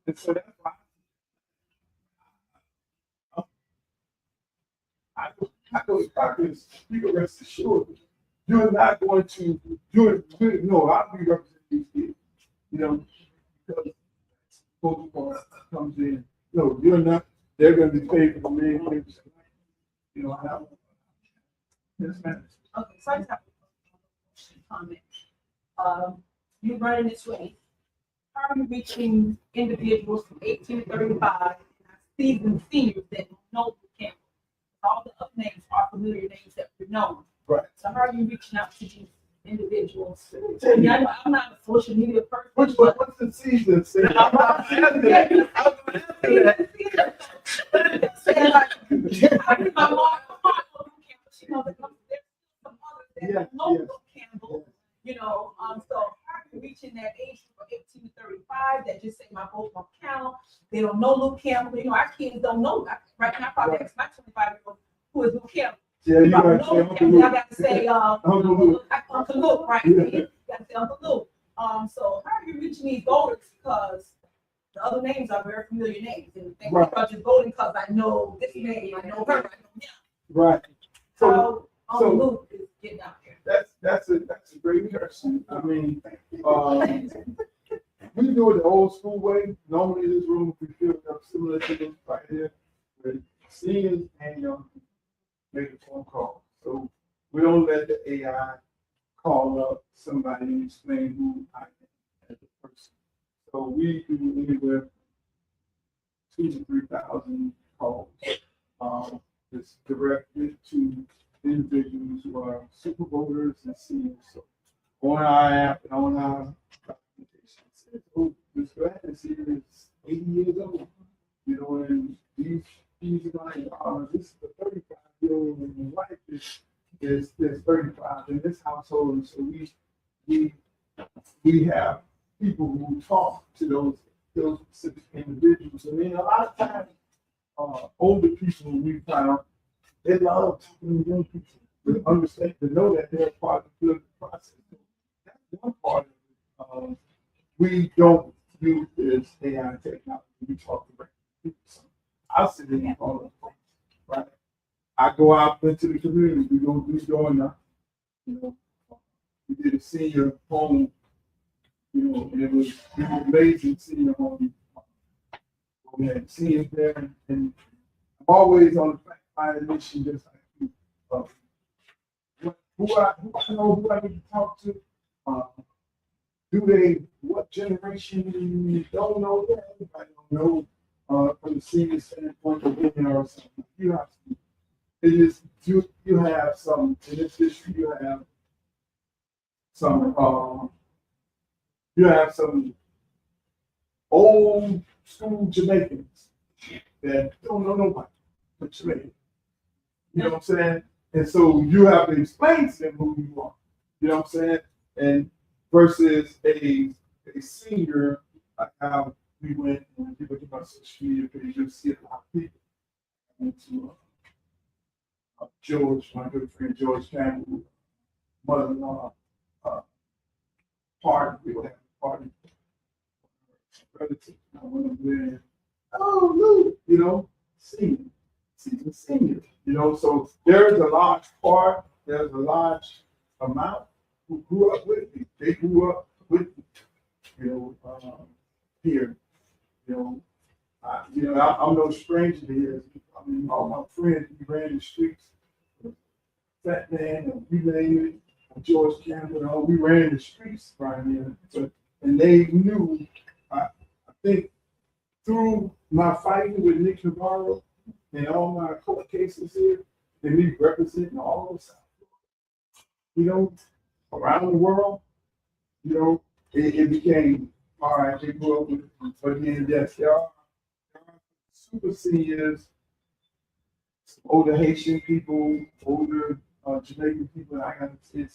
And so that's why I go to Congress, you can rest assured, you're not going to do it. No, I'll be representing these kids. You know, because football comes in. No, you're not. They're going to be paid for the main things. You know, how? Yes, ma'am. Okay, so I just have a comment. You're running this way. How are you reaching individuals from 18 to 35, seasoned seniors that know the campus? All the other names are familiar names that we know. Right. So how are you reaching out to these individuals? I mean, I know I'm not a social media person. What's the season? You know, so how are you reaching that age from 18 to 35 that just say my vote won't count? They don't know Luke Campbell. You know, our kids don't know. Right now, I probably ask my 25-year-old who is Luke Campbell. Yeah, you gotta say Uncle Luke. I got to say Uncle Luke, right? You got to say Uncle Luke. So how are you reaching these voters? Because the other names are very familiar names, and think about just voting because I know this name, I know her, I know him. Right. So Uncle Luke is getting out there. That's a great question. I mean, we do it the old school way. Normally, this room we feel similar to this right here, with seniors and young people make a phone call. So we don't let the AI call up somebody and explain who I am as a person. So we do anywhere 2,000 to 3,000 calls. It's directed to individuals who are super voters and seniors. So on our app and on our documentation, it says, oh, Ms. Gladys here is 80 years old. You know, and these are like, this is a 35-year-old and your wife is 35 in this household. And so we have people who talk to those specific individuals. I mean, a lot of times, older people we found, they love talking to young people to understand, to know that they're part of the political process. That's one part of it. We don't use this AI technology. We talk to people. So I'll sit in all the place, right? I go out into the community. We going up. You know, we did a senior home. You know, and it was amazing senior home. We had seniors there, and I'm always on the fact find mission just like you. Who I know who I need to talk to. what generation don't know that? Everybody don't know, from the senior standpoint of being there or something. You have to, it is, you have some, in this district, you have some old school Jamaicans that don't know nobody but Jamaican. You know what I'm saying? And so you have to explain to them who you are. You know what I'm saying? And versus a senior, like how we went and people do my social media page, you'll see a lot of people. I went to George, my good friend George Campbell, mother-in-law, party, we would have a party. Relative, I went up there, oh, Lou, you know, senior, you know, so there's a large part, there's a large amount who grew up with me. They grew up with me, you know, here, you know, I'm no stranger to here. I mean, all my friends, we ran the streets, Fat Man, and we ran George Campbell, and all, we ran the streets right here. So, and they knew, I think, through my fighting with Nick Navarro and all my court cases here, and me representing all of South Florida, you know, around the world, you know, it became, all right, they grew up with, but then yes, there are super seniors, older Haitian people, older Jamaican people. I got to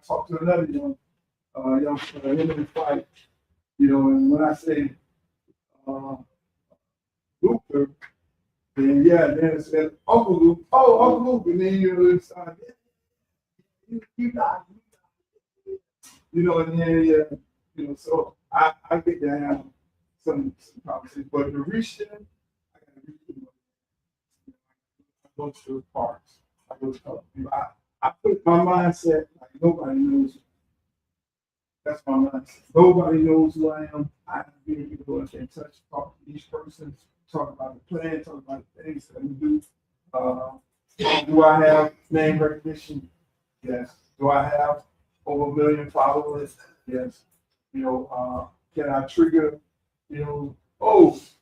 talk to another young him in the fight, you know, and when I say Luther, then yeah, then it said Uncle Luke, oh, Uncle Luke, and then you got, you know, and then yeah, you know, so I get to have some conversations, but to reach them, I got to reach them. I go to the parks. I go to people. I put my mindset like nobody knows. That's my mindset. Nobody knows who I am. I have to be able to go and touch, talk to each person, talk about the plan, talk about the things that we do. Do I have name recognition? Yes. Do I have over 1 million followers? Yes. You know, can I trigger, you know,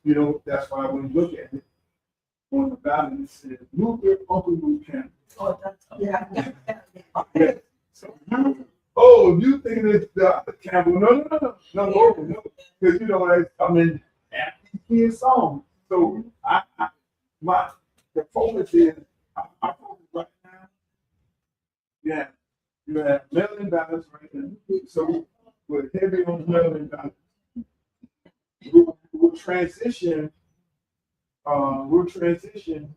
you know, that's why when you look at it, on the ballot, it says Luther, Uncle Luke Campbell. Oh, that's, yeah. Yeah. So, you think it's the Campbell? No. Because you know, I mean, his song. So the focus is I focus right now. Yeah, you have mail-in ballots right now. So we're heavy on mail-in ballots. We'll transition. We'll transition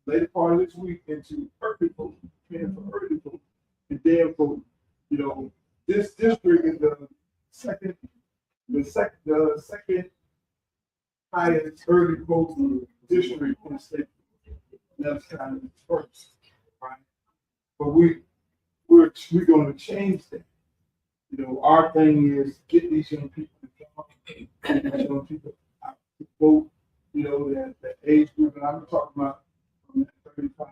later part of this week into early voting, paying for early voting, and then voting. You know, this district is the second highest early voting district in the state. That's kind of the first, right? But we're going to change that. You know, our thing is get these young people involved, get these young people out to vote. You know, that age group, and I'm talking about from 35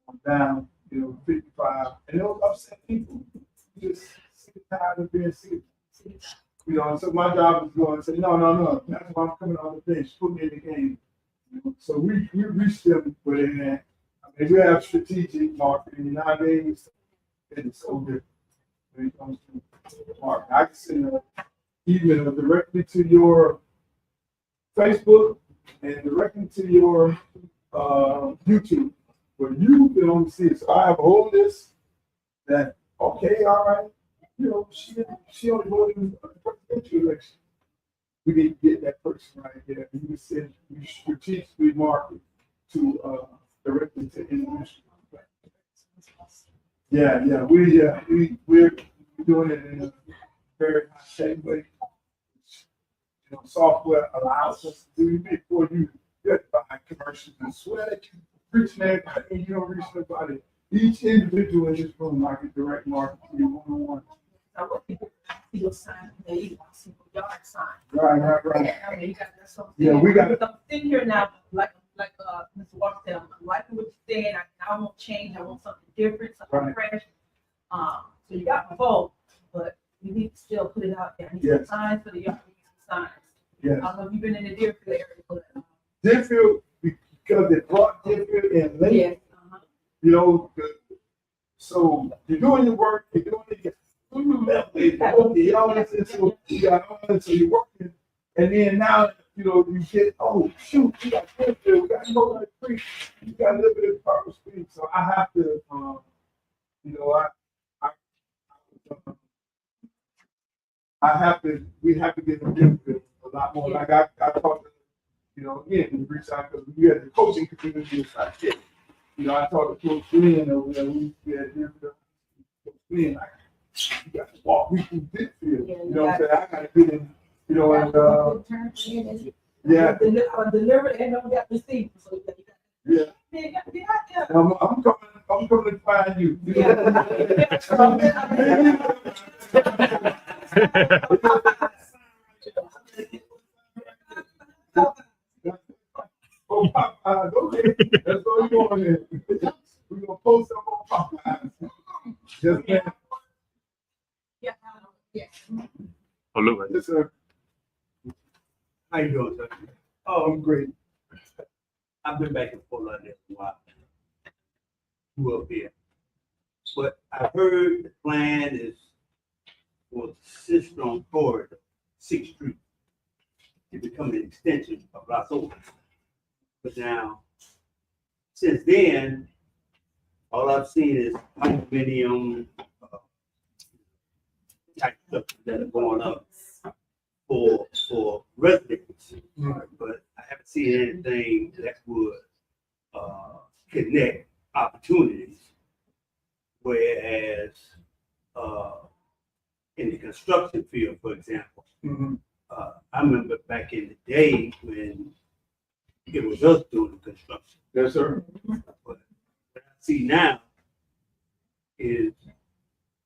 on down, you know, 55, and it'll upset people. Just sick and tired of being sick. You know, and so my job is going to say, no, that's why I'm coming on the bench, put me in the game. You know, so we reach them where they're at. I mean, we have strategic marketing nowadays. It's so different when it comes to marketing. I can send an email directly to your Facebook and directly to your YouTube, where you can only see it. So I have a whole list that, okay, all right, you know, she only voted in the presidential election. We need to get that person right there. And you said you strategically market to directly to individuals. Yeah, we're doing it in a very high-tech way. You know, software allows us to do it before you get behind commercials and swear that you reaching everybody and you don't reach nobody. Each individual in this room might get direct market to you one-on-one. I want people to see your sign, they want to see your yard sign. Right. I mean, you got that something. Yeah, we got it. I'm sitting here now, like Mr. Walker said, I'm liking what you're saying. I want change. I want something different, something Right. fresh. So you got my vote, but you need to still put it out there. I need Yes. some signs for the yard, we need some signs. Yes. I don't know if you've been in the Deerfield area, but, Deerfield, because they brought Deerfield in late, yes. you know, so you're doing your work, you're doing it. Okay, y'all listen, so you got all this, so you're working, and then now, you know, you get, oh, shoot, we got Deerfield, we got to go to the creek, you got a little bit of Purple Street, so I have to, you know, we have to get them Deerfield a lot more, like I talked to, you know, again, we reached out, because we had the coaching community, it's like, shit. You know, I talked to Coach Glenn over there, we had Deerfield, Coach Glenn, like, you got to walk me through Deerfield, you know what I'm saying, I gotta get in, you know, and, yeah. I delivered and don't get received, so. Yeah. Yeah. I'm coming to find you. Oh, Popeyes, okay, that's all you want there. We're gonna post up on Popeyes. Just that. Yeah. Yes, sir. How you doing, sir? Oh, I'm great. I've been back in Fort Lauderdale for a while. Grew up here. But I heard the plan is for the Sistron Corridor, 6th Street, to become an extension of Las Olas. But now, since then, all I've seen is condominium type stuff that are going up for residents. But I haven't seen anything that would connect opportunities. Whereas in the construction field, for example, I remember back in the day when it was us doing the construction. Yes, sir. But what I see now is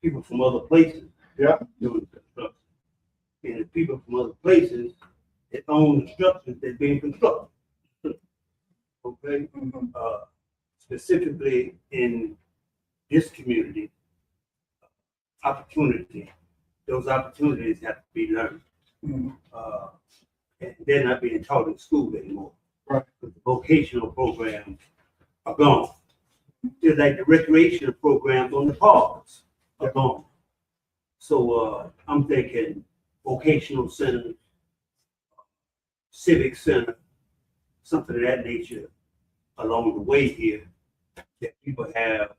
people from other places doing the construction. And the people from other places that own the structures that being constructed. Okay? Specifically in this community, those opportunities have to be learned. And they're not being taught in school anymore. Right. But the vocational programs are gone. Just like the recreational programs on the parks are gone. So I'm thinking vocational center, civic center, something of that nature along the way here, that people have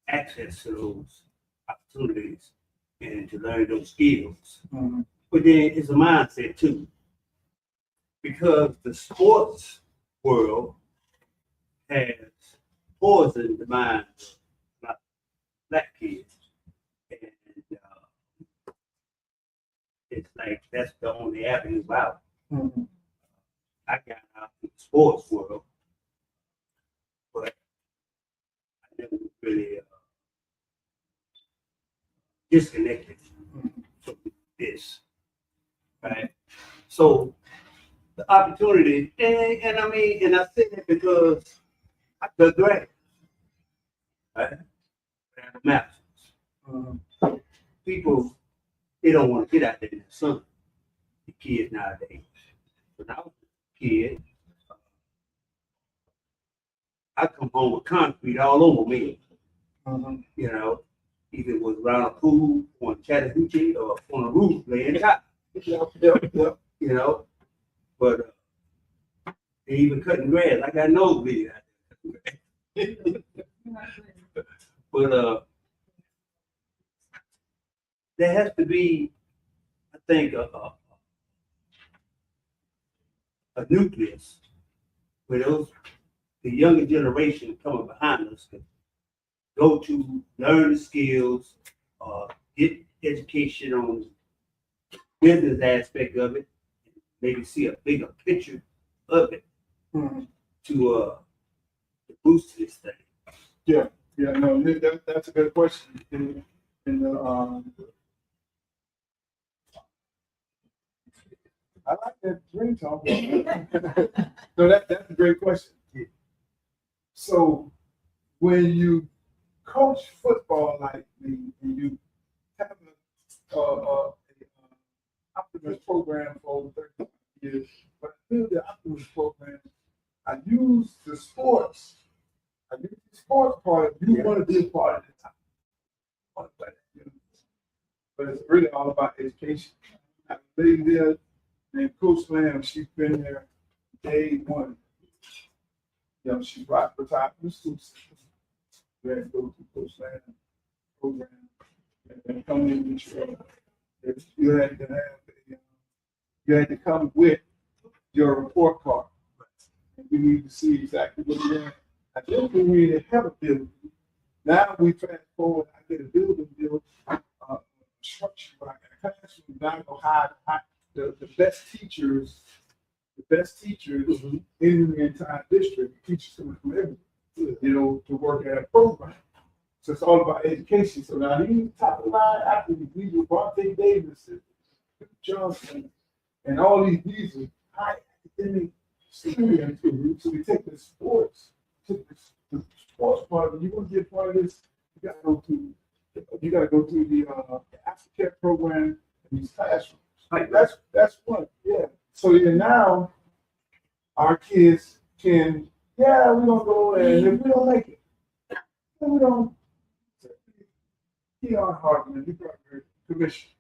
access to those opportunities and to learn those skills. But then it's a mindset too, because the sports world has poisoned the minds of black kids. And it's like that's the only avenue out. I got out in the sports world, but I never really disconnected from this, right? So the opportunity, and I mean, and I say that because I cut grass, right? I have a master's. People, they don't want to get out there in the sun. The kids nowadays. When I was a kid, I come home with concrete all over me. You know, either it was around a pool, on Chattahoochee, or on a roof laying out. You know, but they even cutting grass. I got nosebleed out there. But there has to be, I think, a nucleus where the younger generation coming behind us can go to, learn the skills, get education on the business aspect of it, maybe see a bigger picture of it to boost this thing. Yeah, no, that's a good question. I like that dream talk. No, that's a great question. So when you coach football like me, and you have Optimus program for over 35 years. But I built the Optimus program. I use the sports. I use the sports part. You want to be a part of the time. I want to play that, you know. But it's really all about education. I believe there, and Coach Lamb, she's been there day one. You know, she's right for top of the school system. You had to go through Coach Lamb program and come in with your, you had to have you had to come with your report card. We need to see exactly what you're doing. I think we need to have a building. Now we fast forward, I get a building built, structure, I got a classroom, now I go hire the best teachers in the entire district, teachers coming from everywhere, you know, to work at a program. So it's all about education. So now these top of the line athletes, these were Vontae Davis, Johnson, and all these are high academic students. So we take the sports, the sports part of it. You want to be a part of this, you gotta go through the aftercare program in these classrooms. Like that's one, yeah. So now our kids can, yeah, we're gonna go, and if we don't make it, then we don't. PR Hartman, you got your commission.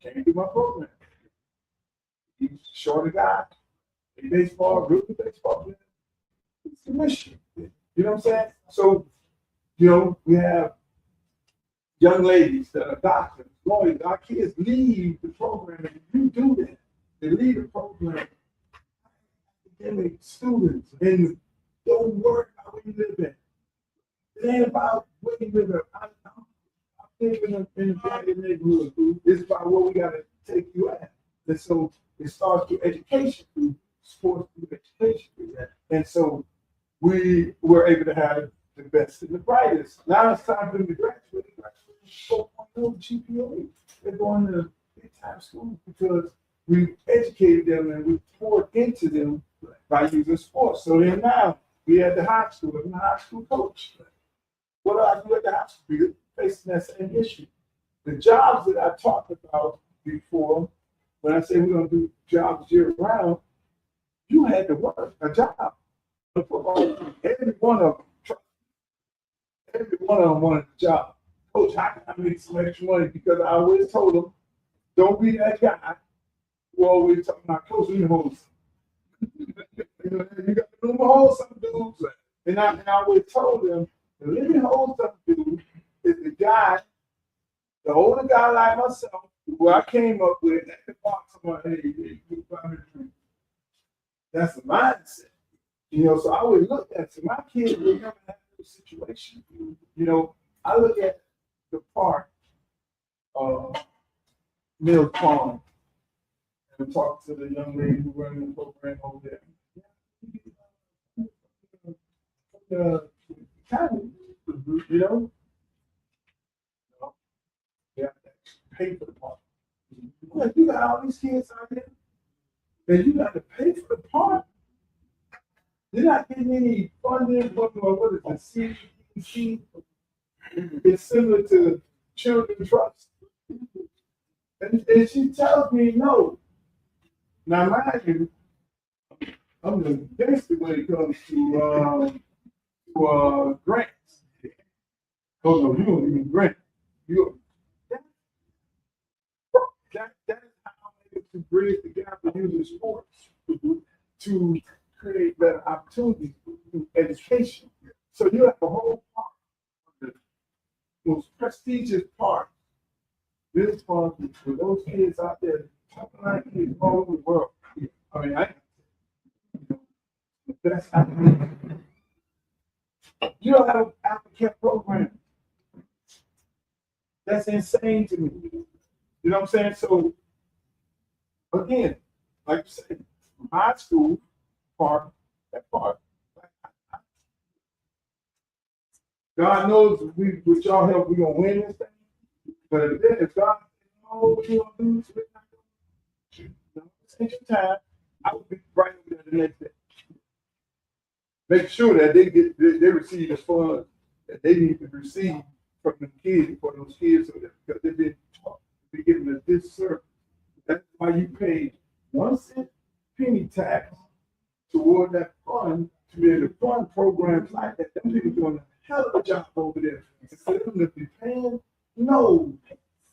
Can't do my program. He's shorter guy. Baseball, really baseball player. It's commission. You know what I'm saying? So, you know, we have young ladies that are doctors, lawyers. Our kids leave the program, and you do that. They leave the program. Academic students, and don't worry about where you live at. It ain't about where you live at. I live in a black neighborhood. It's about where we gotta take you at. And so it starts through education, through sports, through education. And so we were able to have the best and the brightest. Now it's time for them to graduate. They graduate 4.0 GPA. They're going to big time schools because we educated them and we poured into them by using sports. So then now we at the high school, I'm a high school coach. What do I do at the high school? We're facing that same issue. The jobs that I talked about before, when I say we're going to do jobs year round, you had to work a job. Every one of them wanted a job. Coach, how can I make some extra money? Because I always told them, don't be that guy who always talking about coach hoes. You got to know my whole some dudes. And I always told them, the living whole some dude is the guy, the older guy like myself, who I came up with at the box of my head. That's a mindset. You know, so I would look at so my kids will never have a situation. You know, I look at the park, Mill Pond, and talk to the young lady who runs the program over there. You know, they have to pay for the park. Like, you got all these kids out there, and you got to pay for the park. You're not getting any funding from what is it, CDC? It's similar to Children's Trust. And she tells me no. Now, mind you, I'm the gangster when it comes to grants. Oh no, you don't even grant. That is how I'm able to bridge the gap of using sports to create better opportunities through education. So you have a whole part of the most prestigious part. This part for those kids out there, top line kids all over the world. I mean, the best athlete. You don't have an applicant program. That's insane to me. You know what I'm saying? So again, like you said, high school part, that part. God knows with y'all help, we're gonna win this thing. But if God knows what you're gonna do, take your time. I would be right over there the next day. Make sure that they receive the funds that they need to receive from the kids, for those kids, because they've been taught be given a disservice. That's why you pay 1 cent penny tax toward that fund to be able to fund programs like that. Them people doing a hell of a job over there. Instead of them to be paying, no,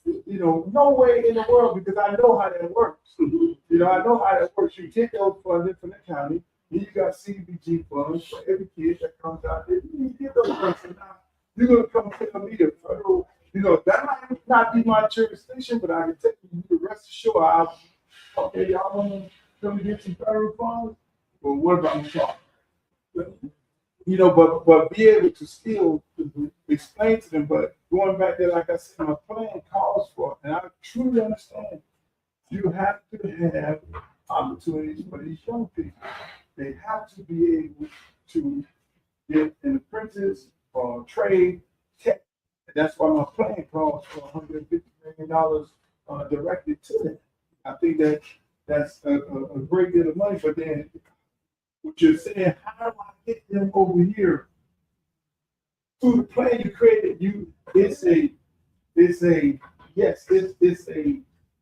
no way in the world, because I know how that works. I know how that works. You take those funding from the county, then you got CBG funds for every kid that comes out there. You get those funds. So now you're gonna come tell me the federal, that might not be my jurisdiction, but I can tell you the rest assured, okay, y'all wanna come get some federal funds? Well, what about my father? But be able to still explain to them. But going back there, like I said, my plan calls for, and I truly understand, you have to have opportunities for these young people. They have to be able to get an apprentice or trade tech. And that's why my plan calls for $150 million directed to them. I think that's a great deal of money. But then, what you're saying, how do I get them over here? Through the plan you created, it's a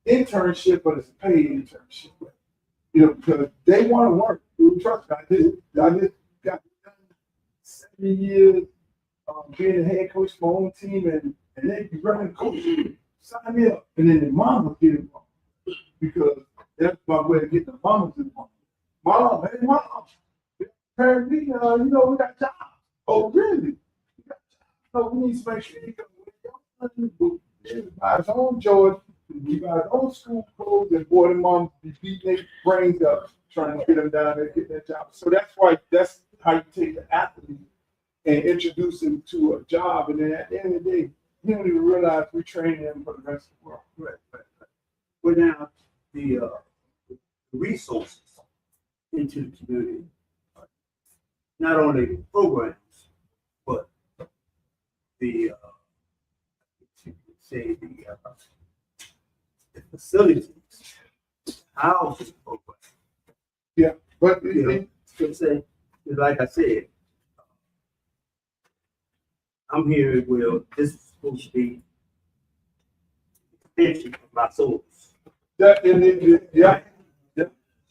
internship, but it's a paid internship. Because they want to work. Trust me, I just got 7 years being a head coach for my own team, and they be running coach. Sign me up, and then the mama get involved because that's my way of getting the mamas involved. Mom, hey mom, apparently, we got jobs. Oh, really? We got jobs. So we need to make sure you come with your buy his own George, he buy his own school clothes, and boy, the mom be beating their brains up trying to get them down there, get that job. So that's how you take the athlete and introduce him to a job, and then at the end of the day, you don't even realize we train them for the rest of the world. Right. Well, now the resources into the community, not only programs, but the facilities, housing programs. Yeah, but like I said, I'm here. Well, this is supposed to be extension of my source. Yeah.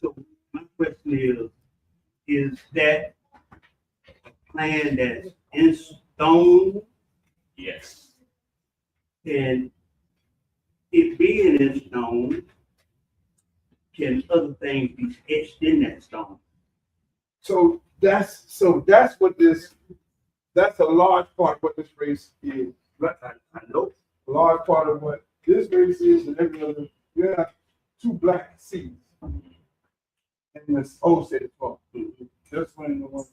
So my question is that a plan that's in stone? Yes. And it being in stone, can other things be etched in that stone? So that's a large part of what this race is. I know. A large part of what this race is, and every other, you have 2 black seats in this Osage Park. Just winning the one.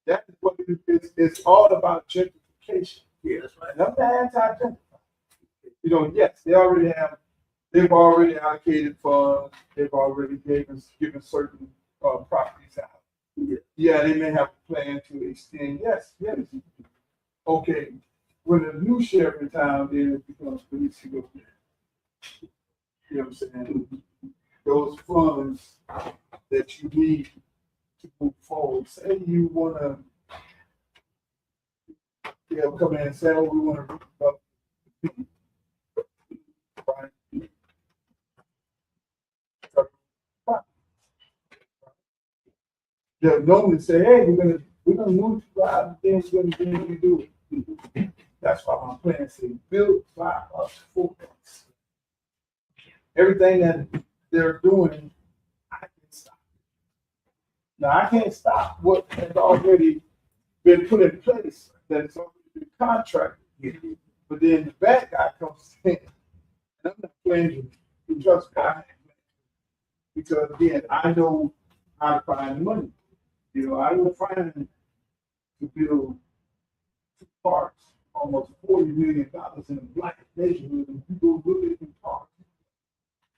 That is what it is. It's all about gentrification. Yeah, that's right. And I'm not anti-gentrification. Yes, they've already allocated funds, they've already given certain properties out. Yeah, they may have a plan to extend. Yes. Okay, when a new sheriff in town, then it becomes police. You know what I'm saying? Those funds that you need to move forward. Say you want to come in and say, oh, we want to right? They'll normally say, hey, we're gonna move to five things, we're gonna do it. That's why my plan says build 5 us 4 things. Everything that they're doing, I can stop. Now I can't stop what has already been put in place, that it's already been contracted. But then the bad guy comes in, and I'm not playing you. Trust me, because again, I know how to find money. I will find to build 2 parks, almost $40 million in a black neighborhood, and people really in parks.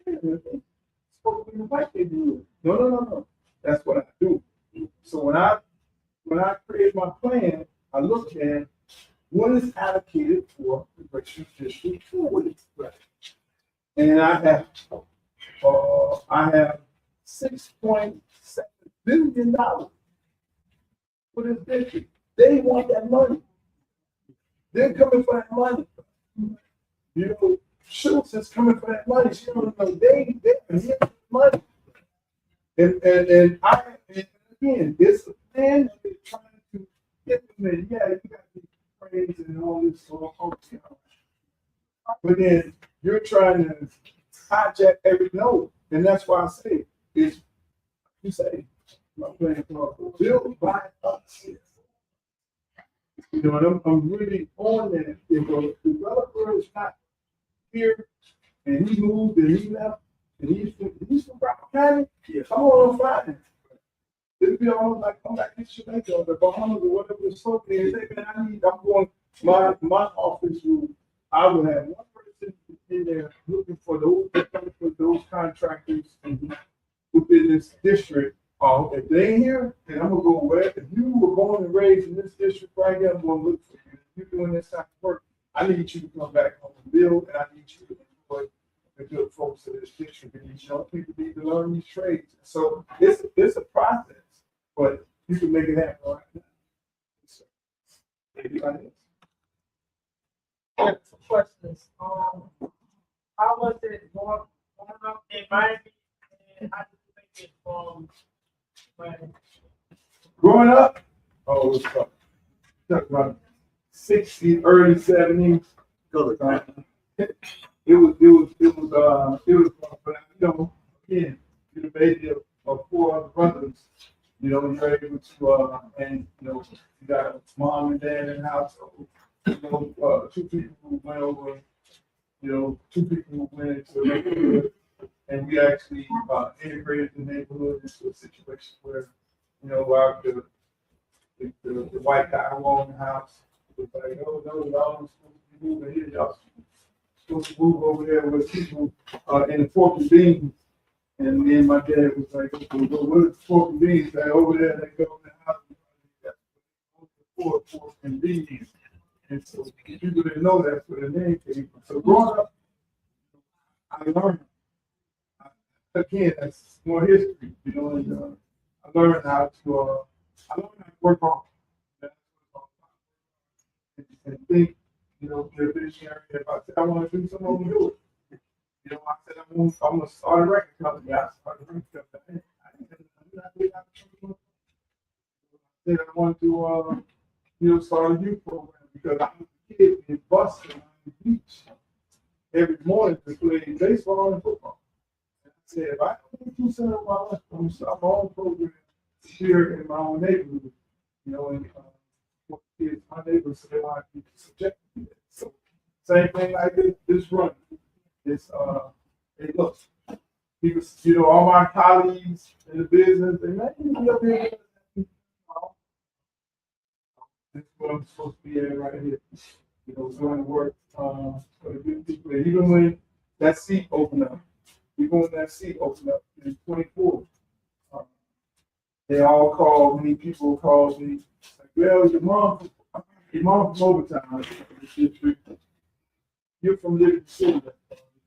It's supposed to be the white neighborhood. No. That's what I do. So when I create my plan, I look at what is allocated for the Richmond District 40. And I have $6.7 billion for this district. They want that money. They're coming for that money. You know, Schultz is coming for that money. She don't know they here for money. And again, it's a plan that they're trying to implement. Yeah, you got the praise and all this sort of stuff. But then you're trying to hijack every note. And that's why I say it's you say my plan for built by us. You know, and I'm really on that. If a developer is not here and he moved and he left and he's from Brown County, come on, Friday. It'd be almost like come back to Jamaica or the Bahamas or whatever the sort is. Say, man, I'm going my office room. I will have one person in there looking for those contractors within this district. If they ain't here, then I'm gonna go where. If you were born and raised in this district right here, I'm gonna look for you. If you're doing this type of work, I need you to come back home and build, and I need you to employ the good folks of this district. And these young people need to learn these trades. So it's a process, but you can make it happen right now. Anybody else? Some questions. How was it growing up in Miami? And how did you make it from Miami? Growing up, it was tough. Talk about 60s, early 70s. It was tough, but you know, again, you're the baby of 4 other brothers. You know, you're able to, and you know, you got mom and dad in the household. You know, 2 people who went over. You know, 2 people who went into the neighborhood, and we actually integrated the neighborhood into a situation where, you know, the white guy who owned the house was like, oh no, y'all supposed to be moving here, y'all supposed to move over there with people in the pork and beans. And me and my dad was like, okay, well, what is pork and beans? Like over there, they go in the house, pork and beans. And so people didn't know that's where the name came from. So growing up, I learned. Again, that's more history, you know. And I learned how to work on. And think, you know, be a visionary. If I said I want to do something, I'm gonna do it. You know, I said I'm gonna start a record company. I started a record company. I said I want to, you know, start a youth program because I was a kid in Boston on the beach every morning to play baseball and football. And I said, if I don't do something in my life, I'm gonna start my own program here in my own neighborhood. You know, and for kids, my neighbors, so they want to be subjected to that. So same thing like this run. It's hey, look, people, you know, all my colleagues in the business, they may be up here. This is what I'm supposed to be at right here. You know, going to work for the good people. And even when that seat opened up, in 24, they all called me, people called me, like, well, your mom from Overtown district. You're from Liberty City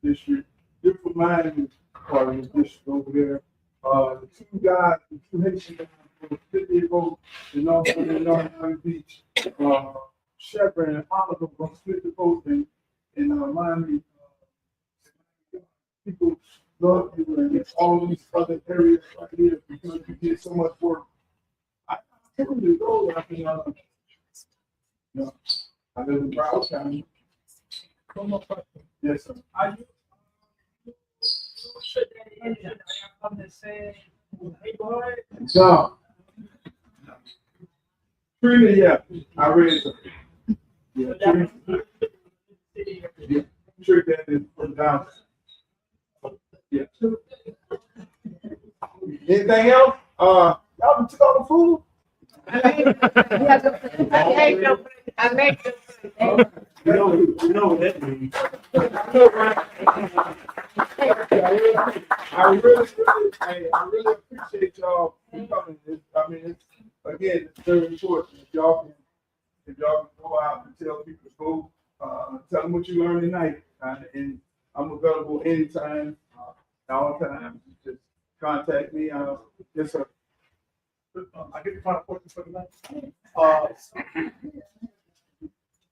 district. You're from Miami part of the district over there. The 2 guys, the 2 Haitian guys, 50 vote in Miami Beach. Chevron and Oliver from split the vote in Miami. People love you and all these other areas right here because you get so much work. I tell you, go. I mean, you know, I live in Broward County. Yes, sir. Are you from the same neighborhood? So, Trina, yeah, I raised her. Yeah, Trina that is from down. Yeah. Anything else? Y'all took all the food? I make them. You know what that means. I really appreciate y'all coming. I mean, it's very important. If y'all can go out and tell people to go, tell them what you learned tonight. And I'm available anytime, all the time. Just contact me. Yes, sir. I get the final question for tonight.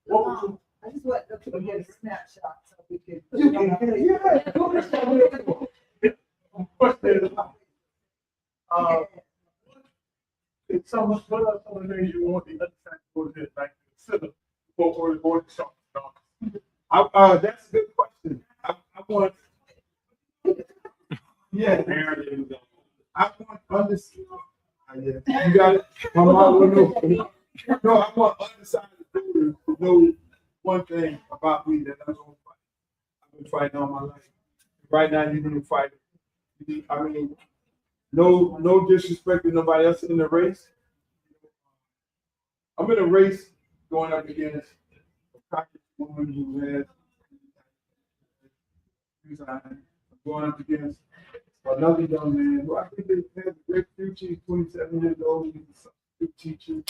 What would you? I just want the people to get a snapshot. So You can, yeah. Go ahead. Question. It's so much better some of the things you want the other side to go to, like consider or the shop. That's a good question. I want. Yeah, I want understand. Yeah, you got it. My mom will know. No, I want undecided voters to know one thing about me that I'm gonna fight. I've been fighting all my life. Right now, you need to fight. I mean, no disrespect to nobody else in the race. I'm in a race going up against a cocky woman who has resigned. I'm going up against another young man who I think has a great future. He's 27 years old. He's a good teacher.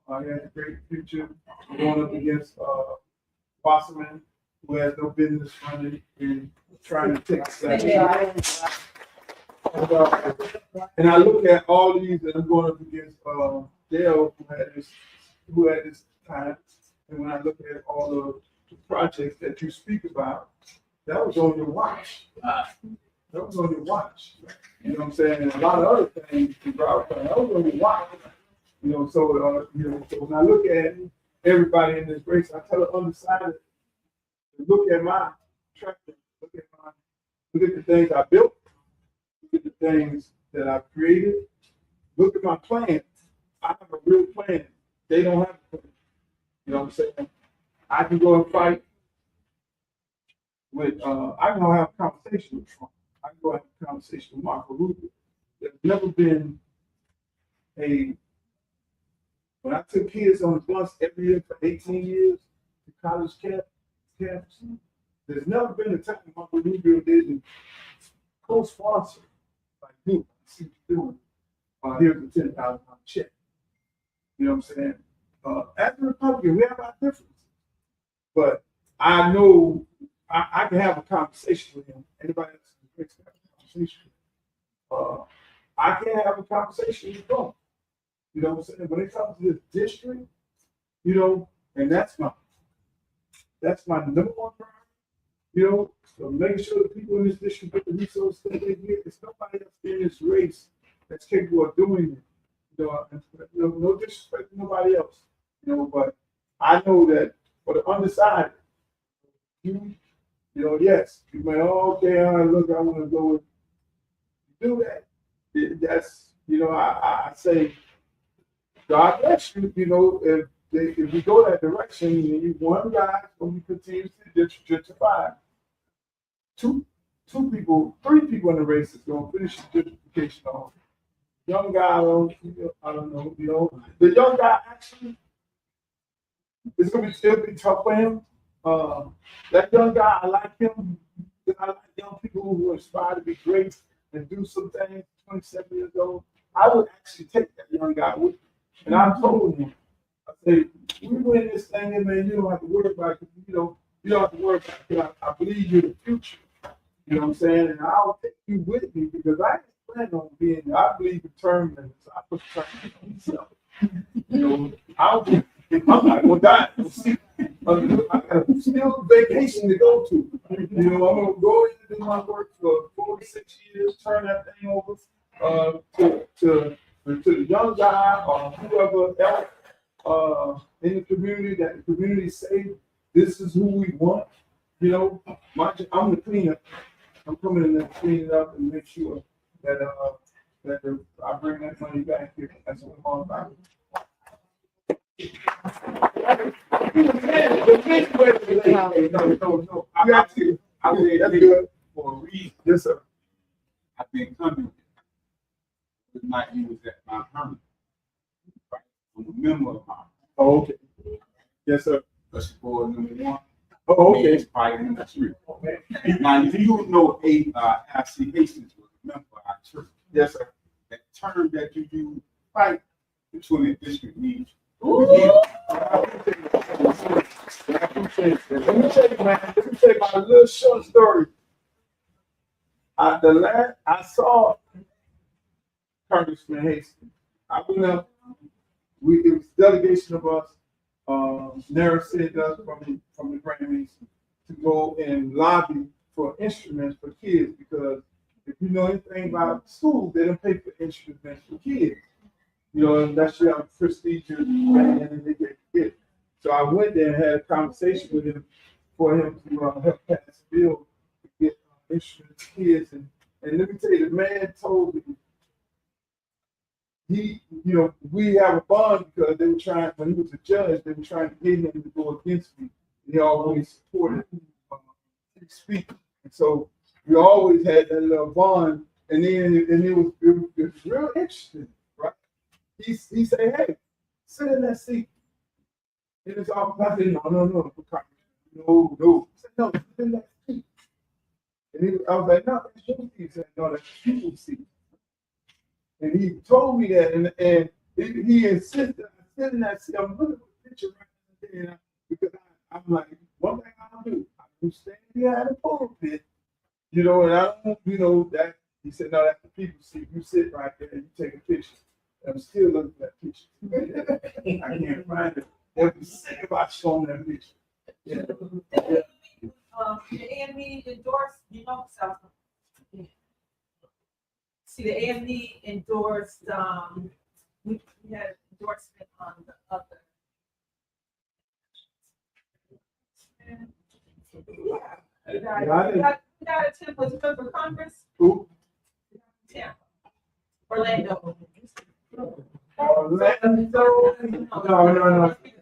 He has a great future. I'm going up against Wasserman, who has no business running and trying to take steps. And I look at all these, and I'm going up against Dale, who had this time. And when I look at all of the projects that you speak about, that was on your watch. That was on your watch. You know what I'm saying? And a lot of other things you brought up, that was on your watch. You know, so so when I look at everybody in this race, I tell the undecided to look at my track record, look at the things I built, look at the things that I've created, look at my plan. I have a real plan. They don't have a plan. You know what I'm saying? I can go and fight with I can go have a conversation with Trump. I can go have a conversation with Marco Rubio. There's never been when I took kids on the bus every year for 18 years to college camps, there's never been a time Marco Rubio didn't co-sponsor like you. See what you're doing. Here's a $10,000 check. You know what I'm saying? As a Republican, we have our differences, but I know I can have a conversation with him. Anybody else can have a conversation. I can't have a conversation with Trump. You know what I'm saying? When it comes to this district, you know, and that's my number one priority. You know, so making sure the people in this district get the resources that they get. There's nobody else in this race that's capable of doing it. You know, no disrespect to nobody else. You know, but I know that for the undecided, you know, yes, you may, okay, all right, look, I want to go and do that. That's, you know, I say, God bless you. You know, if we go that direction, you one guy when we continue to gentrify. Three people in the race is going to finish the gentrification off. Young guy, I don't know, you know, the young guy actually, it's going to still be tough for him. That young guy, I like him. I like young people who aspire to be great and do some things. 27 years old, I would actually take that young guy with me. And I told him, I said, we win this thing, and man, you don't have to worry about it. You don't have to worry about it. I believe you're the future. You know what I'm saying? And I'll take you with me because I ain't planning on being there. I believe in term limits. I put term limits on myself. You know, I'm not going to die. I got still vacation to go to. You know, I'm going to go in and do my work for 46 years, turn that thing over to the young guy or whoever else in the community that the community say this is who we want. You know, I'm the cleanup. I'm coming in there to clean it up and make sure that I bring that money back here. That's what I'm all about. No. I got to. I mean, that's good for a reason. Yes, sir. I've been coming. It might be was at Mount Herman. Right? I'm a member of Mount. Oh, okay. Yes, sir. That's board number 1. Oh, okay. It's right in the street. Now, if you know I.C. Hastings was a member of our church. Yes, sir. That term that you use, right, between the district needs. Let me tell you, man. Let me tell you my little short story. I saw Congressman Hastings. I went up. It was a delegation of us. Never said us from the Grammys to go and lobby for instruments for kids, because if you know anything about schools, they don't pay for instruments for kids. You know, unless you have a prestigious band and they get it. So I went there and had a conversation with him for him to help pass a bill to get instruments for kids. And let me tell you, the man told me, we have a bond because they were trying, when he was a judge, they were trying to get him to go against me. He always supported free speech. And so we always had that little bond. And then it was real interesting, right? He said, hey, sit in that seat. In his office, I said, no. He said, no, sit in that seat. And I was like, no, that's your seat. He said, no, that's people's seat. And he told me that, and he insisted I sit in that seat. I'm looking for a picture right there because I'm like, one thing I don't do, I don't stand here at a pulpit, and I don't, that. He said, no, that's the people's seat. You sit right there and you take a picture. I'm still looking for that picture. I can't find it. They'll be sick about showing that picture. Yeah. The AME endorsed, South. See, the AME endorsed, we had endorsement on the other. We got a temp was for Congress. Who? Tampa. Orlando. Orlando.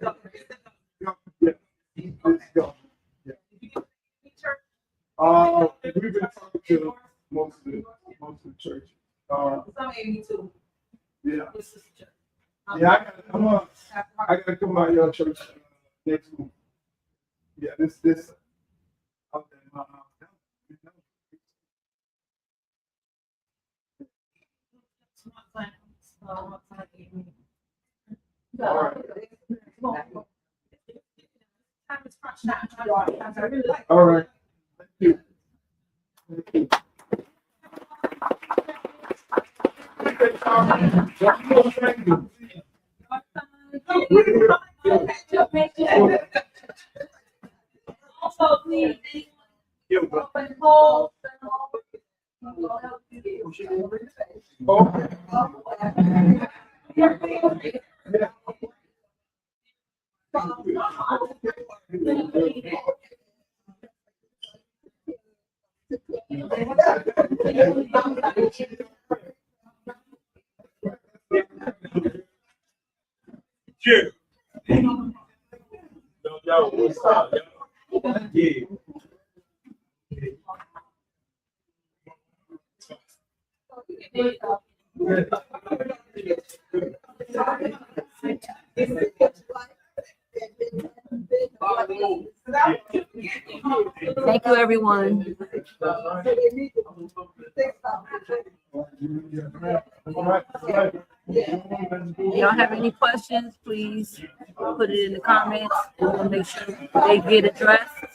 No. Yeah. Let's go. Yeah. We've been talking to most of the church. Some AME too. Yeah. This is church. Yeah, I gotta come by your church next week. Yeah, this. Out there in my house. All right. Thank you. Also, please, open polls. Sure. Yo, what's up? Yeah. Thank you, everyone. If y'all have any questions, please put it in the comments. We'll make sure they get addressed.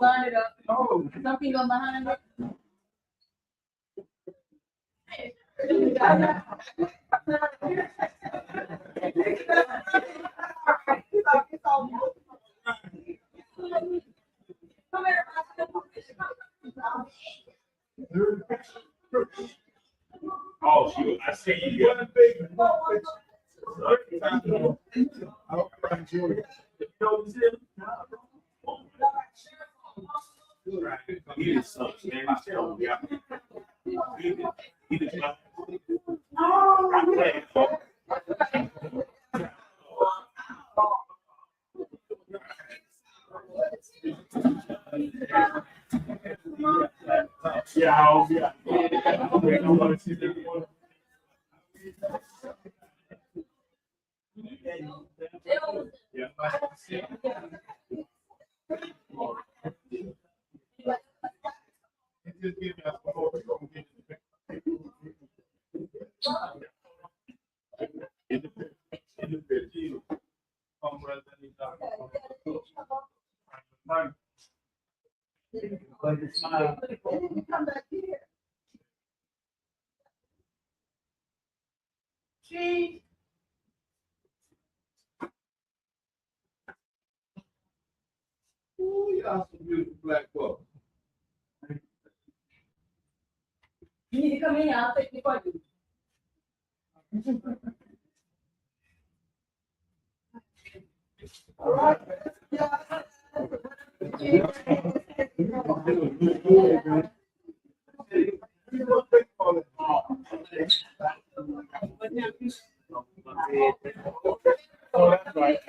Line it up. Some people behind it. Oh, shoot, I see you. He is sucks, man. I tell him, yeah. He is yeah, yeah. She. Ooh, y'all some beautiful black folks. You need to come in, I'll take you for you. All right. Oh, that's right.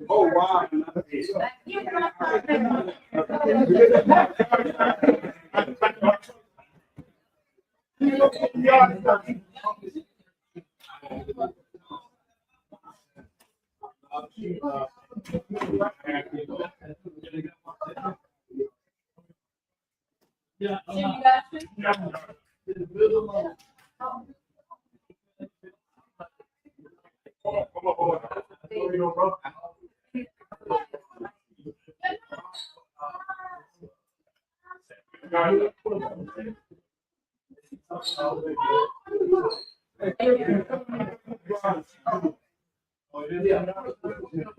Oh, wow. Yeah.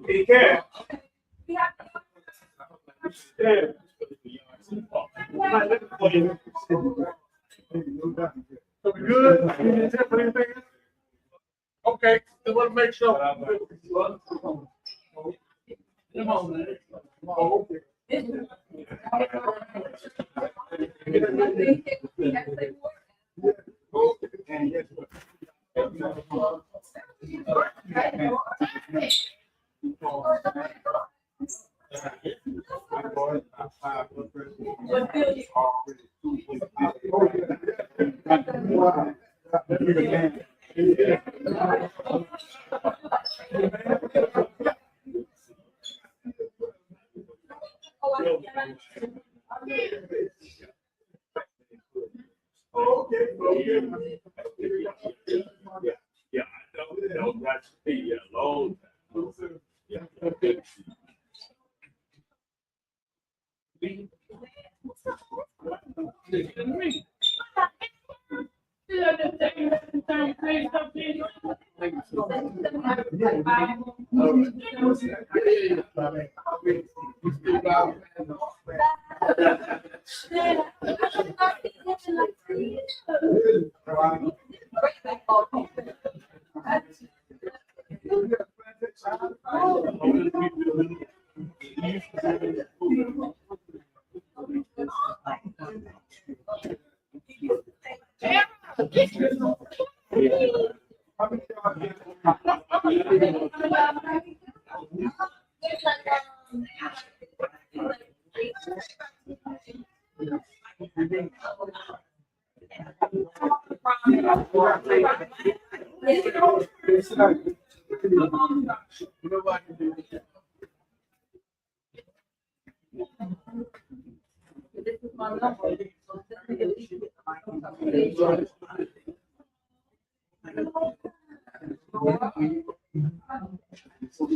He can. So we good? You need to put anything in? Okay, just want to make sure. Come on, man. Oh, okay. Yeah, I know that's be a long time. Yeah, good. This is my number. You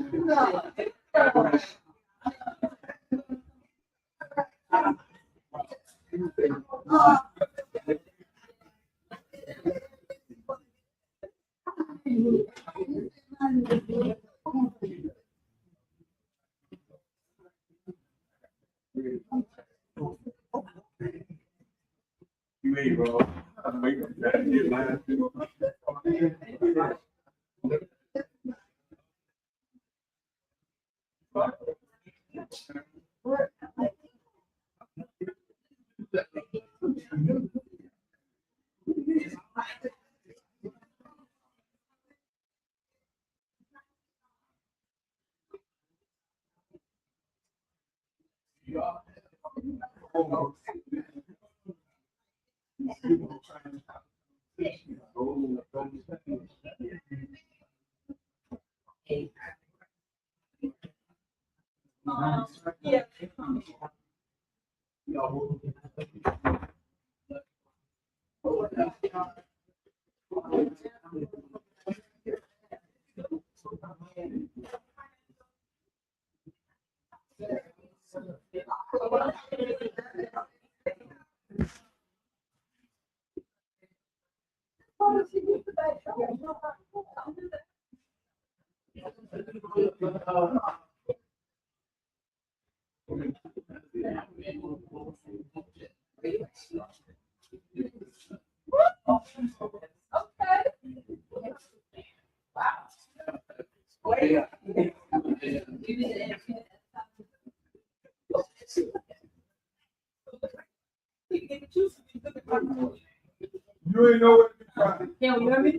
ready, bro? I'm waiting for that to get mine. You ain't know what to try. Can you hear me?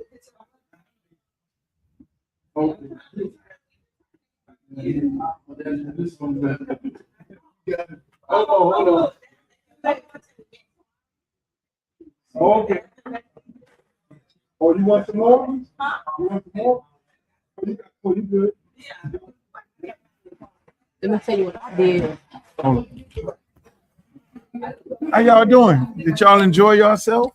Hold on. Okay. Oh, you want some more? You want some more? Oh, you good? Let me tell you what I did. How y'all doing? Did y'all enjoy yourself?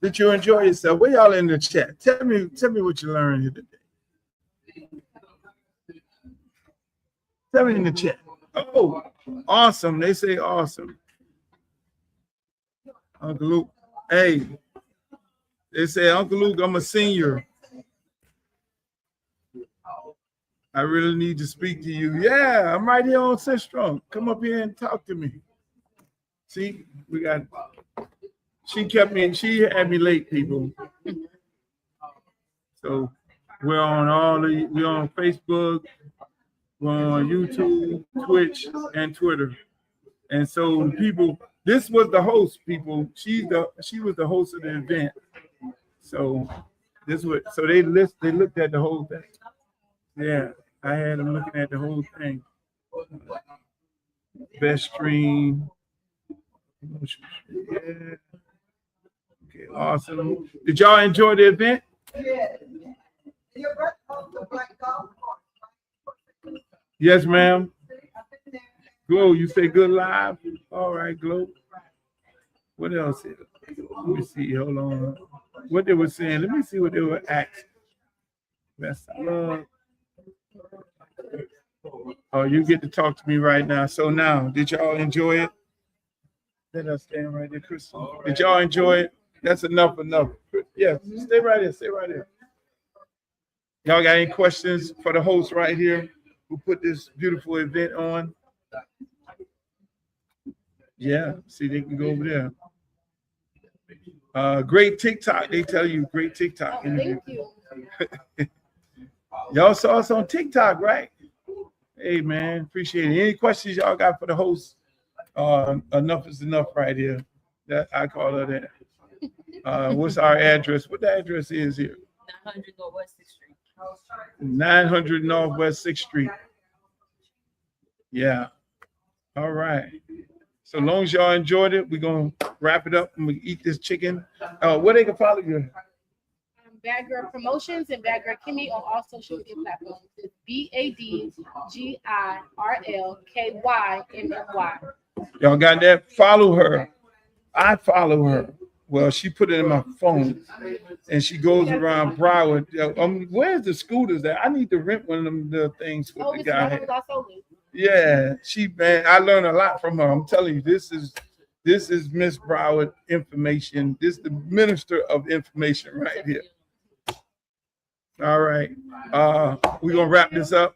Did you enjoy yourself? Where y'all in the chat? Tell me what you learned here today. Tell me in the chat. Oh, awesome. They say awesome. Uncle Luke. Hey, they say, Uncle Luke, I'm a senior. I really need to speak to you. Yeah, I'm right here on Central. Come up here and talk to me. See, we got, she had me late, people. So we're on Facebook, we're on YouTube, Twitch, and Twitter. And so the people, this was the host, people. She was the host of the event. So they looked at the whole thing. Yeah, I had them looking at the whole thing. Best stream. Yeah. Okay, awesome. Did y'all enjoy the event? Yeah. Yes, ma'am. Glow, you say good live? All right, Glow. What else is it? Let me see. Hold on. What they were saying. Let me see what they were asking. Best of luck. Oh, you get to talk to me right now. So now, did y'all enjoy it? Let us stand right there, Crystal. Did y'all enjoy it? That's enough. Yeah, stay right there. Y'all got any questions for the host right here who put this beautiful event on? Yeah, see, they can go over there. Great TikTok. They tell you great TikTok interview. Thank you. Y'all saw us on TikTok, right? Hey, man, appreciate it. Any questions y'all got for the host? Enough is enough right here. That I call her that. What's our address? What the address is here? 900 Northwest 6th Street. 900 Northwest 6th Street. Yeah. All right. So long as y'all enjoyed it, we're going to wrap it up and we eat this chicken. Where they can follow you? Bad Girl Promotions and Bad Girl Kimmy on all social media platforms. It's BADGIRLKYMMY. Y'all got that? Follow her. I follow her. Well, she put it in my phone, and she goes around Broward. Where's the scooters at? I need to rent one of them the things with the guy had. Yeah, man, I learned a lot from her. I'm telling you, this is Miss Broward information. This is the minister of information right here. All right. We're gonna wrap this up.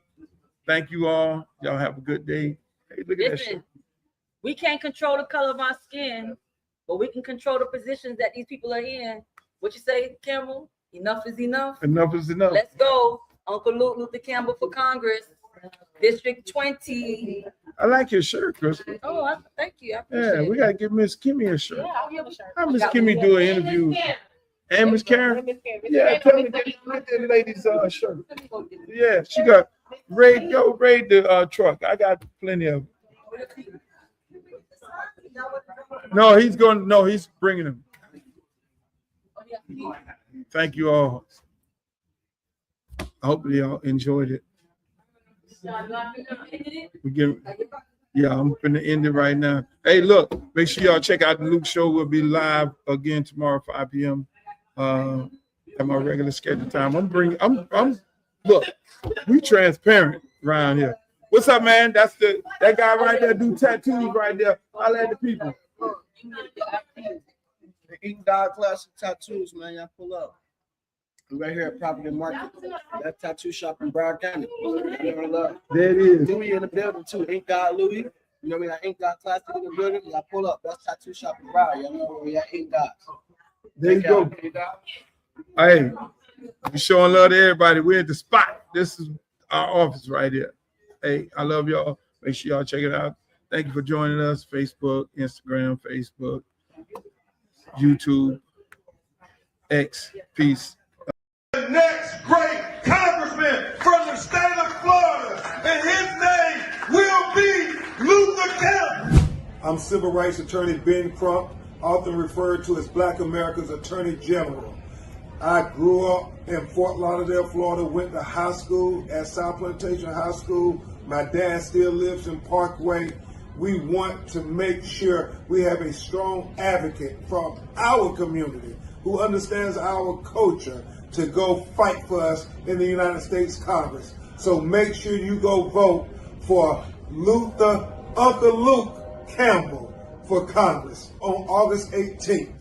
Thank you all. Y'all have a good day. Hey, look at that shit. We can't control the color of our skin, but we can control the positions that these people are in. What you say, Campbell? Enough is enough. Enough is enough. Let's go. Uncle Luther Campbell for Congress, District 20. I like your shirt, Crystal. Oh, thank you. I appreciate Yeah, we gotta give Miss Kimmy a shirt. Yeah, I'll give a shirt. Have Miss Kimmy do an interview. And Miss Karen. Yeah, tell me get the lady's shirt. Yeah, she got raid the truck. I got plenty of. No, he's bringing them. Thank you all. I hope y'all enjoyed it. I'm gonna end it right now. Hey, look, make sure y'all check out the Luke Show. We'll be live again tomorrow, 5 p.m. At my regular schedule time. Look, we transparent around here. What's up, man? That's that guy right there do tattoos right there. I'll let the people. The Ink God Classic Tattoos, man. Y'all pull up. We're right here at Property Market. That tattoo shop in Broward County. There it is. Louis in the building too. Ink God Louis. You know what I mean? That Ink God Classic in the building. Y'all pull up. That's tattoo shop in Broward. Y'all know where we at. Ink God. There you go. Hey, we showing love to everybody. We're at the spot. This is our office right here. Hey, I love y'all. Make sure y'all check it out. Thank you for joining us. Facebook, Instagram, YouTube, X. Peace. The next great congressman from the state of Florida, and his name will be Luther Campbell. I'm civil rights attorney Ben Crump, often referred to as Black America's Attorney General. I grew up in Fort Lauderdale, Florida, went to high school at South Plantation High School. My dad still lives in Parkway. We want to make sure we have a strong advocate from our community who understands our culture to go fight for us in the United States Congress. So make sure you go vote for Uncle Luke Campbell for Congress on August 18th.